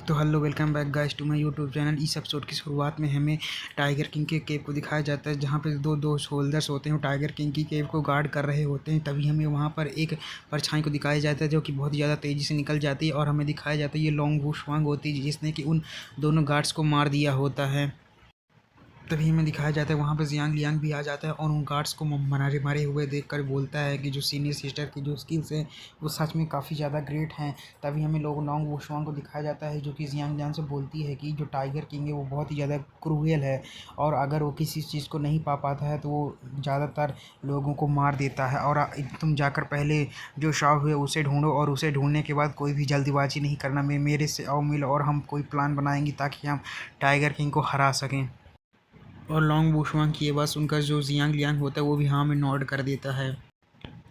S1: तो hello, welcome back guys to my YouTube channel. इस एपिसोड की शुरुआत में हमें टाइगर किंग के केव को दिखाया जाता है जहाँ पे दो सोल्जर्स होते हैं टाइगर किंग की केव को गार्ड कर रहे होते हैं। तभी हमें वहाँ पर एक परछाई को दिखाया जाता है जो कि बहुत ज़्यादा तेज़ी से निकल जाती है और हमें दिखाया जाता है ये लॉन्ग वूशवांग होती है जिसने कि उन दोनों गार्ड्स को मार दिया होता है। तभी हमें दिखाया जाता है वहाँ पे ज़ियांग लियांग भी आ जाता है और उन गार्ड्स को मारे हुए देखकर बोलता है कि जो सीनियर सिस्टर की जो स्किल्स है वो सच में काफ़ी ज़्यादा ग्रेट हैं। तभी हमें लोग लॉन्ग वूशवांग को दिखाया जाता है जो कि ज़ियांग लियांग से बोलती है कि जो टाइगर किंग है वो बहुत ही ज़्यादा क्रूएल है और अगर वो किसी चीज़ को नहीं पा पाता है तो वो ज़्यादातर लोगों को मार देता है। और तुम जाकर पहले जो शॉ हुए उसे ढूंढो और उसे ढूंढने के बाद कोई भी जल्दबाजी नहीं करना, मेरे से आओ मिलो और हम कोई प्लान बनाएंगे ताकि हम टाइगर किंग को हरा सकें। और लॉन्ग वूशवांग की ये बात सुनकर जो ज़ियांग लियांग होता है वो भी हाँ में नॉड कर देता है।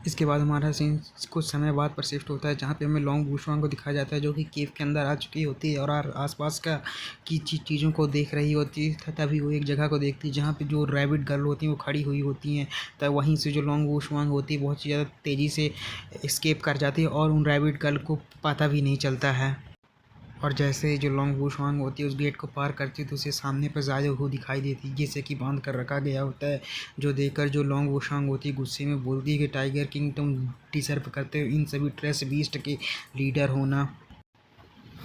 S1: इसके बाद हमारा सीन कुछ समय बाद पर शिफ्ट होता है जहाँ पे हमें लॉन्ग वूशवांग को दिखाया जाता है जो कि केव के अंदर आ चुकी होती है और आसपास का की चीज़ों को देख रही होती है। तभी वो एक जगह को देखती है जहाँ पे जो रैबिट गर्ल होती हैं वो खड़ी हुई होती हैं। तब वहीं से जो लॉन्ग वूशवांग होती है बहुत ज़्यादा तेज़ी से एस्केप कर जाती है और उन रैबिट गर्ल को पता भी नहीं चलता है। और जैसे ही जो लॉन्ग वुशवांग होती है उस गेट को पार करती है तो उसे सामने पर ज़ाया हू दिखाई देती है, जिसे कि बांध कर रखा गया होता है। जो देखकर जो लॉन्ग वुशवांग होती है गुस्से में बोलती है कि टाइगर किंग, तुम डिजर्व करते हो इन सभी ट्रेस बीस्ट के लीडर होना।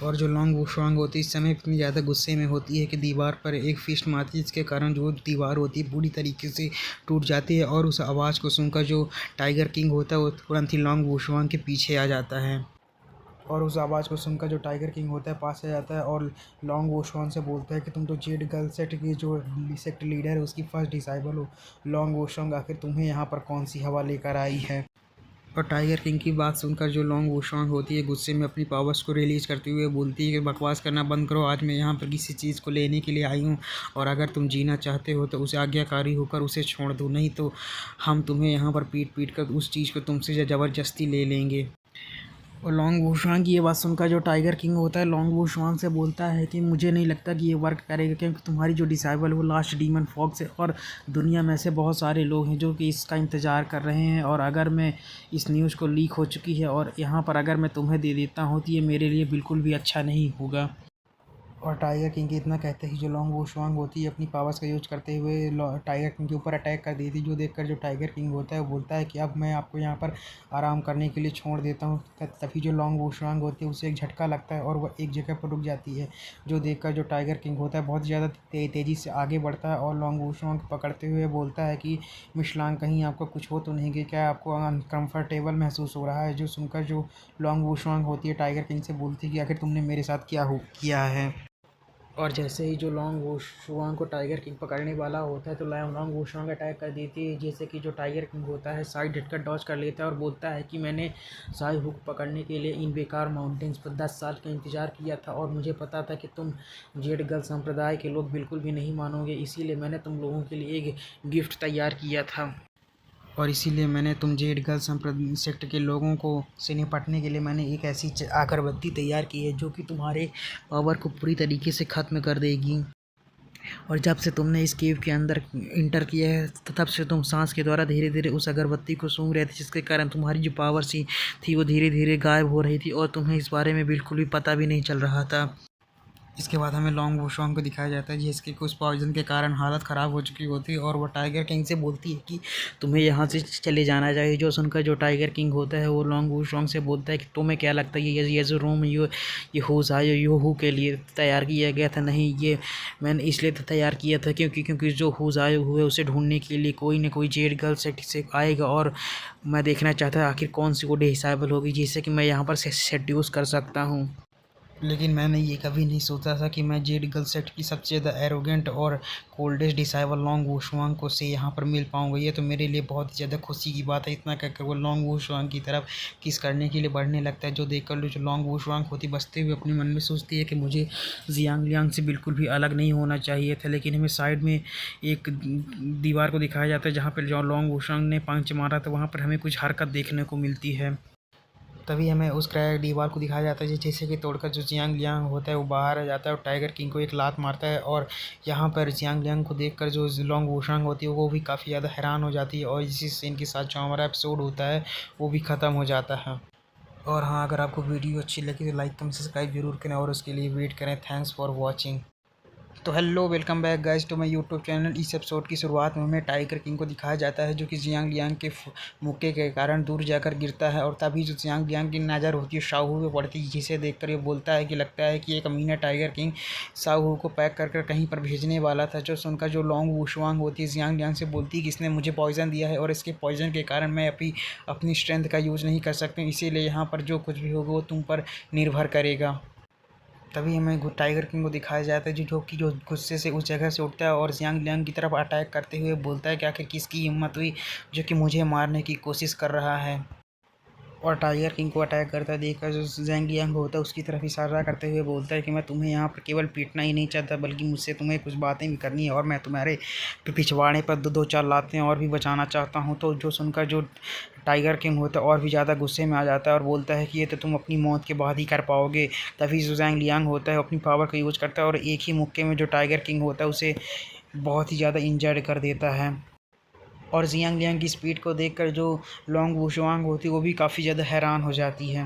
S1: और जो लॉन्ग वुशवांग होती है इस समय इतनी ज़्यादा गुस्से में होती है कि दीवार पर एक फिस्ट मारती है, जिसके कारण जो दीवार होती है पूरी तरीके से टूट जाती है। और उस आवाज़ को सुनकर जो टाइगर किंग होता है वो तुरंत ही लॉन्ग वुशवांग के पीछे आ जाता है। और उस आवाज़ को सुनकर जो टाइगर किंग होता है पास आ जाता है और लॉन्ग वुशवांग से बोलता है कि तुम तो जेड गर्ल सेट की जो सेक्ट लीडर है उसकी फर्स्ट डिसाइबल हो। लॉन्ग वुशवांग आखिर तुम्हें यहाँ पर कौन सी हवा लेकर आई है। और टाइगर किंग की बात सुनकर जो लॉन्ग वुशवांग होती है गुस्से में अपनी पावर्स को रिलीज करते हुए बोलती है कि बकवास करना बंद करो, आज मैं यहाँ पर किसी चीज़ को लेने के लिए आई हूँ और अगर तुम जीना चाहते हो तो उसे आज्ञाकारी होकर उसे छोड़ दो, नहीं तो हम तुम्हें यहाँ पर पीट पीट कर उस चीज़ को तुमसे ज़बरदस्ती ले लेंगे। और लॉन्ग वुशवांग की ये बात सुनकर जो टाइगर किंग होता है लॉन्ग वुशवांग से बोलता है कि मुझे नहीं लगता कि ये वर्क करेगा, क्योंकि तुम्हारी जो डिसाइबल वो लास्ट डीमन फॉक्स है और दुनिया में ऐसे बहुत सारे लोग हैं जो कि इसका इंतज़ार कर रहे हैं। और अगर मैं इस न्यूज़ को लीक हो चुकी है और यहाँ पर अगर मैं तुम्हें दे देता हूँ तो ये मेरे लिए बिल्कुल भी अच्छा नहीं होगा। और टाइगर किंग के इतना कहते ही जो लॉन्ग वुशवांग होती है अपनी पावर्स का यूज करते हुए टाइगर किंग के ऊपर अटैक कर देती है। जो देखकर जो टाइगर किंग होता है वो बोलता है कि अब मैं आपको यहाँ पर आराम करने के लिए छोड़ देता हूँ। तभी जो लॉन्ग वुशवांग होती है उसे एक झटका लगता है और वह एक जगह पर रुक जाती है। जो देखकर जो टाइगर किंग होता है बहुत ज़्यादा तेज़ी से आगे बढ़ता है और लॉन्ग वुशवांग को पकड़ते हुए बोलता है कि मिशलांग कहीं आपको कुछ हो तो नहीं कि क्या आपको अनकम्फर्टेबल महसूस हो रहा है। जो सुनकर जो लॉन्ग वुशवांग होती है टाइगर किंग से बोलती है कि आखिर तुमने मेरे साथ क्या किया है। और जैसे ही जो लॉन्ग वुशवांग को टाइगर किंग पकड़ने वाला होता है तो लॉन्ग वुशवांग अटैक कर देती है, जैसे कि जो टाइगर किंग होता है साइड हटकर डॉज कर लेता है और बोलता है कि मैंने साई हुक पकड़ने के लिए इन बेकार माउंटेन्स पर 10 साल का इंतज़ार किया था और मुझे पता था कि तुम जेड गर्ल संप्रदाय के लोग बिल्कुल भी नहीं मानोगे, इसीलिए मैंने तुम लोगों के लिए एक गिफ्ट तैयार किया था। और इसीलिए मैंने तुम जेड गर्ल सेक्ट के लोगों को से निपटने के लिए मैंने एक ऐसी अगरबत्ती तैयार की है जो कि तुम्हारे पावर को पूरी तरीके से ख़त्म कर देगी। और जब से तुमने इस केव के अंदर इंटर किया है तब से तुम सांस के द्वारा धीरे धीरे उस अगरबत्ती को सूंघ रहे थे, जिसके कारण तुम्हारी जो पावर सी थी वो धीरे धीरे गायब हो रही थी और तुम्हें इस बारे में बिल्कुल भी पता भी नहीं चल रहा था। इसके बाद हमें लॉन्ग वुशवांग को दिखाया जाता है जिसके कुछ पॉइजन के कारण हालत ख़राब हो चुकी होती है और वो टाइगर किंग से बोलती है कि तुम्हें यहाँ से चले जाना चाहिए। जो सुनकर जो टाइगर किंग होता है वो लॉन्ग वुशवांग से बोलता है कि तुम्हें क्या लगता है ये जो रूम ये होज़ आयो यो हु के लिए तैयार किया गया था? नहीं, ये मैंने इसलिए तो तैयार किया था क्योंकि जो होज़ आयो हुए उसे ढूंढने के लिए कोई ना कोई जेड गर्ल से आएगा और मैं देखना चाहता आखिर कौन सी वो डिसाइबल होगी जिससे कि मैं यहाँ पर सेड्यूस कर सकता हूँ। लेकिन मैंने ये कभी नहीं सोचा था कि मैं जेड गर्ल सेट की सबसे ज़्यादा एरोगेंट और कोल्डेस्ट डिसाइबल लॉन्ग वुशवांग को से यहाँ पर मिल पाऊँगा। ये तो मेरे लिए बहुत ही ज़्यादा खुशी की बात है। इतना कहकर वो लॉन्ग वुशवांग की तरफ किस करने के लिए बढ़ने लगता है। जो देखकर जो लॉन्ग वुशवांग होती बसते हुए अपने मन में सोचती है कि मुझे जियांग लियांग से बिल्कुल भी अलग नहीं होना चाहिए था। लेकिन हमें साइड में एक दीवार को दिखाया जाता है जहाँ पर जो लॉन्ग वुशवांग ने पंच मारा था वहाँ पर हमें कुछ हरकत देखने को मिलती है। तभी हमें उस क्रैक दीवार को दिखाया जाता है जैसे कि तोड़कर जो जियांग लियांग होता है वो बाहर आ जाता है और टाइगर किंग को एक लात मारता है। और यहाँ पर जियांग लियांग को देखकर जो लॉन्ग वुशवांग होती है वो भी काफ़ी ज़्यादा हैरान हो जाती है और इसी सीन के साथ जो हमारा एपिसोड होता है वो भी ख़त्म हो जाता है। और हाँ, अगर आपको वीडियो अच्छी लगी तो लाइक कमेंट सब्सक्राइब जरूर करें और उसके लिए वेट करें। Thanks for watching. तो hello, welcome back guys to my YouTube channel. इस एपिसोड की शुरुआत में हमें टाइगर किंग को दिखाया जाता है जो कि जियांग लियांग के मुक्के के कारण दूर जाकर गिरता है और तभी जो जियांग लियांग की नज़र होती है शाहू पे पड़ती है, जिसे देखकर ये बोलता है कि लगता है कि एक अमीना टाइगर किंग शाहू को पैक कर कहीं पर भेजने वाला था। जो सुनकर जो लॉन्ग वुशवांग होती है जियांग लियांग से बोलती है कि इसने मुझे पॉइज़न दिया है और इसके पॉइज़न के कारण मैं अपनी स्ट्रेंथ का यूज़ नहीं कर सकती, इसीलिए यहाँ पर जो कुछ भी होगा वो तुम पर निर्भर करेगा। तभी हमें टाइगर किंग को दिखाया जाता है जो गुस्से से उस जगह से उठता है और जियांग लियांग की तरफ अटैक करते हुए बोलता है कि आखिर किसकी हिम्मत हुई जो कि मुझे मारने की कोशिश कर रहा है। और टाइगर किंग को अटैक करता देखकर जो जियांग लियांग होता है उसकी तरफ इशारा करते हुए बोलता है कि मैं तुम्हें यहाँ पर केवल पीटना ही नहीं चाहता बल्कि मुझसे तुम्हें कुछ बातें भी करनी है और मैं तुम्हारे पिछवाड़े पर दो चार लातें और भी बचाना चाहता हूँ। तो जो सुनकर जो टाइगर किंग होता है और भी ज़्यादा गुस्से में आ जाता है और बोलता है कि ये तो तुम अपनी मौत के बाद ही कर पाओगे। तभी जो जियांग लियांग होता है अपनी पावर का यूज़ करता है और एक ही मुक्के में जो टाइगर किंग होता है उसे बहुत ही ज़्यादा इंजर्ड कर देता है। और जियांग लियांग की स्पीड को देखकर जो लॉन्ग वुशवांग होती है वो भी काफ़ी ज़्यादा हैरान हो जाती है।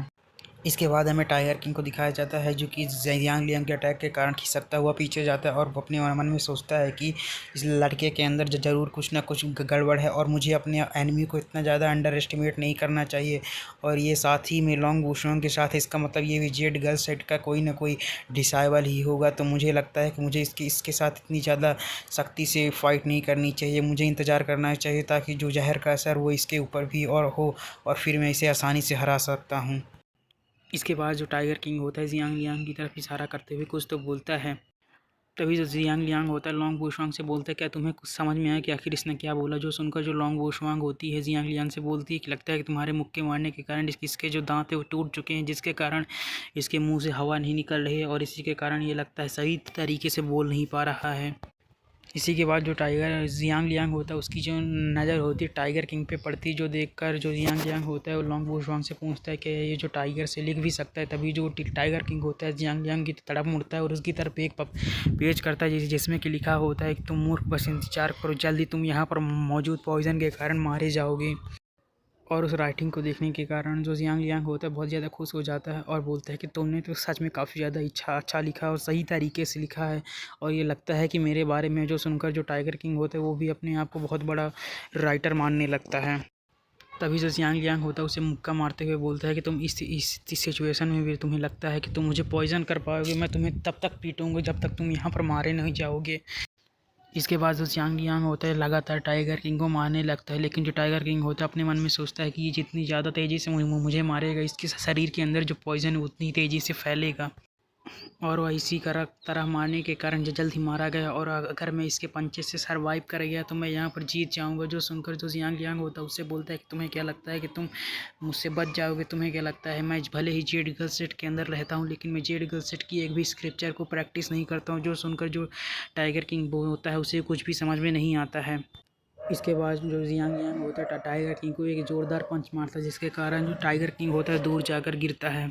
S2: इसके बाद हमें टाइगर किंग को दिखाया जाता है जो कि ज़ियांग लियांग के अटैक के कारण खिसकता हुआ पीछे जाता है और वो अपने मन में सोचता है कि इस लड़के के अंदर ज़रूर कुछ ना कुछ गड़बड़ है और मुझे अपने एनिमी को इतना ज़्यादा अंडर एस्टिमेट नहीं करना चाहिए। और ये साथ ही में लॉन्ग वुशोंग के साथ इसका मतलब ये भी जेड गर्ल सेट का कोई ना कोई डिसाइबल ही होगा। तो मुझे लगता है कि मुझे इसके साथ इतनी ज़्यादा सख्ती से फाइट नहीं करनी चाहिए, मुझे इंतज़ार करना चाहिए ताकि जो जहर का असर वो इसके ऊपर भी और हो और फिर मैं इसे आसानी से हरा सकता हूँ। इसके बाद जो टाइगर किंग होता है ज़ियांग लियांग की तरफ इशारा करते हुए कुछ तो बोलता है। तभी जो ज़ियांग लियांग होता है लॉन्ग वुशोंग से बोलता है, क्या तुम्हें कुछ समझ में आया कि आखिर इसने क्या बोला? जो सुनकर जो लॉन्ग वुशोंग होती है ज़ियांग लियांग से बोलती है कि लगता है कि तुम्हारे मुक्के मारने के कारण इसके जो दांत है वो टूट चुके हैं, जिसके कारण इसके मुंह से हवा नहीं निकल रही है और इसी के कारण ये लगता है सही तरीके से बोल नहीं पा रहा है। इसी के बाद जो टाइगर ज़ियांग लियांग होता है उसकी जो नज़र होती है टाइगर किंग पे पड़ती है, जो देखकर जो ज़ियांग लियांग होता है वो लॉन्ग वुशोंग से पूछता है कि ये जो टाइगर से लिख भी सकता है। तभी जो टाइगर किंग होता है ज़ियांग लियांग की तरफ मुड़ता है और उसकी तरफ एक पेज करता है जिसमें कि लिखा होता है कि तुम मूर्ख, बस इंतजार करो, जल्दी तुम यहाँ पर मौजूद पॉइजन के कारण मारे जाओगे। और उस राइटिंग को देखने के कारण जो ज़ियांग लियांग होता है बहुत ज़्यादा खुश हो जाता है और बोलता है कि तुमने तो सच में काफ़ी ज़्यादा अच्छा लिखा और सही तरीके से लिखा है और ये लगता है कि मेरे बारे में जो सुनकर जो टाइगर किंग होता है वो भी अपने आप को बहुत बड़ा राइटर मानने लगता है। तभी जो ज़ियांग लियांग होता है उसे मुक्का मारते हुए बोलता है कि तुम इस सिचुएशन में भी तुम्हें लगता है कि तुम मुझे पॉइजन कर पाओगे, मैं तुम्हें तब तक पीटूंगा जब तक तुम यहाँ पर मारे नहीं जाओगे। इसके बाद जो ज़ियांग लियांग होता है लगातार टाइगर किंग को मारने लगता है, लेकिन जो टाइगर किंग होता है अपने मन में सोचता है कि ये जितनी ज़्यादा तेज़ी से मुझे मारेगा इसके शरीर के अंदर जो पॉइज़न है उतनी तेज़ी से फैलेगा और वह इसी तरह मारने के कारण जल्द ही मारा गया। और अगर मैं इसके पंचे से सर्वाइव कर गया तो मैं यहाँ पर जीत जाऊँगा। जो सुनकर जो ज़ियांग लियांग होता है उससे बोलता है कि तुम्हें क्या लगता है कि तुम मुझसे बच जाओगे? तुम्हें क्या लगता है मैं भले ही जेड गर्ल सेट के अंदर रहता हूँ लेकिन मैं जेड गर्ल सेट की एक भी स्क्रिप्चर को प्रैक्टिस नहीं करता हूँ। जो सुनकर जो टाइगर किंग होता है उसे कुछ भी समझ में नहीं आता है। इसके बाद जो ज़ियांग लियांग होता है टाइगर किंग को एक ज़ोरदार पंच मारता है जिसके कारण जो टाइगर किंग होता है दूर जाकर गिरता है।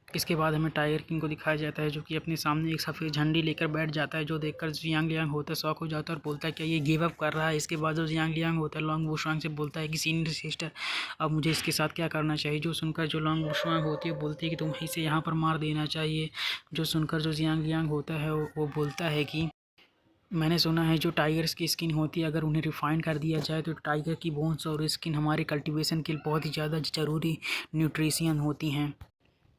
S2: इसके बाद हमें टाइगर किंग को दिखाया जाता है जो कि अपने सामने एक सफ़ेद झंडी लेकर बैठ जाता है, जो देखकर ज़ियांग लियांग होता है शॉक हो जाता है और बोलता है क्या ये गिव अप कर रहा है? इसके बाद जो ज़ियांग लियांग होता है लॉन्ग वुशोंग से बोलता है कि सीनियर सिस्टर अब मुझे इसके साथ क्या करना चाहिए? जो सुनकर जो लॉन्ग वुशोंग होती है बोलती है कि तुम्हें इसे यहाँ पर मार देना चाहिए। जो सुनकर जो ज़ियांग लियांग होता है वो बोलता है कि मैंने सुना है जो टाइगर्स की स्किन होती है अगर उन्हें रिफ़ाइन कर दिया जाए तो टाइगर की बोन्स और स्किन हमारे कल्टीवेशन के लिए बहुत ही ज़्यादा ज़रूरी न्यूट्रिशन होती हैं।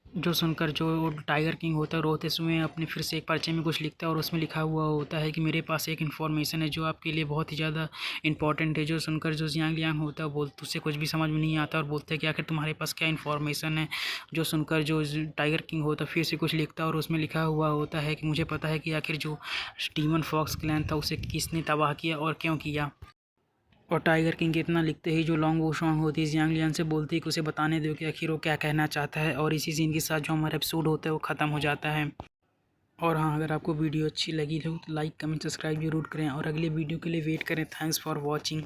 S2: जो सुनकर जो टाइगर किंग होता है रोते समय अपने फिर से एक पर्चे में कुछ लिखता है और उसमें लिखा हुआ होता है कि मेरे पास एक इन्फॉर्मेशन है जो आपके लिए बहुत ही ज़्यादा इंपॉर्टेंट है। जो सुनकर जो ज़ियांग लियांग होता है बोल उससे कुछ भी समझ में नहीं आता और बोलता है कि आखिर तुम्हारे पास क्या इन्फॉर्मेशन है? जो सुनकर जो टाइगर किंग होता है फिर से कुछ लिखता है और उसमें लिखा हुआ होता है कि मुझे पता है कि आखिर जो स्टीवन फॉक्स क्लैन था उसे किसने तबाह किया और क्यों किया। और टाइगर किंग इतना लिखते ही जो लॉन्ग वुशोंग होती है ज़ियांग लियांग से बोलती है कि उसे बताने दो कि आखिर वो क्या कहना चाहता है और इसी सीन के साथ जो हमारा एपिसोड होता है वो ख़त्म हो जाता है। और हाँ, अगर आपको वीडियो अच्छी लगी हो तो लाइक कमेंट सब्सक्राइब जरूर करें और अगले वीडियो के लिए वेट करें। Thanks for watching.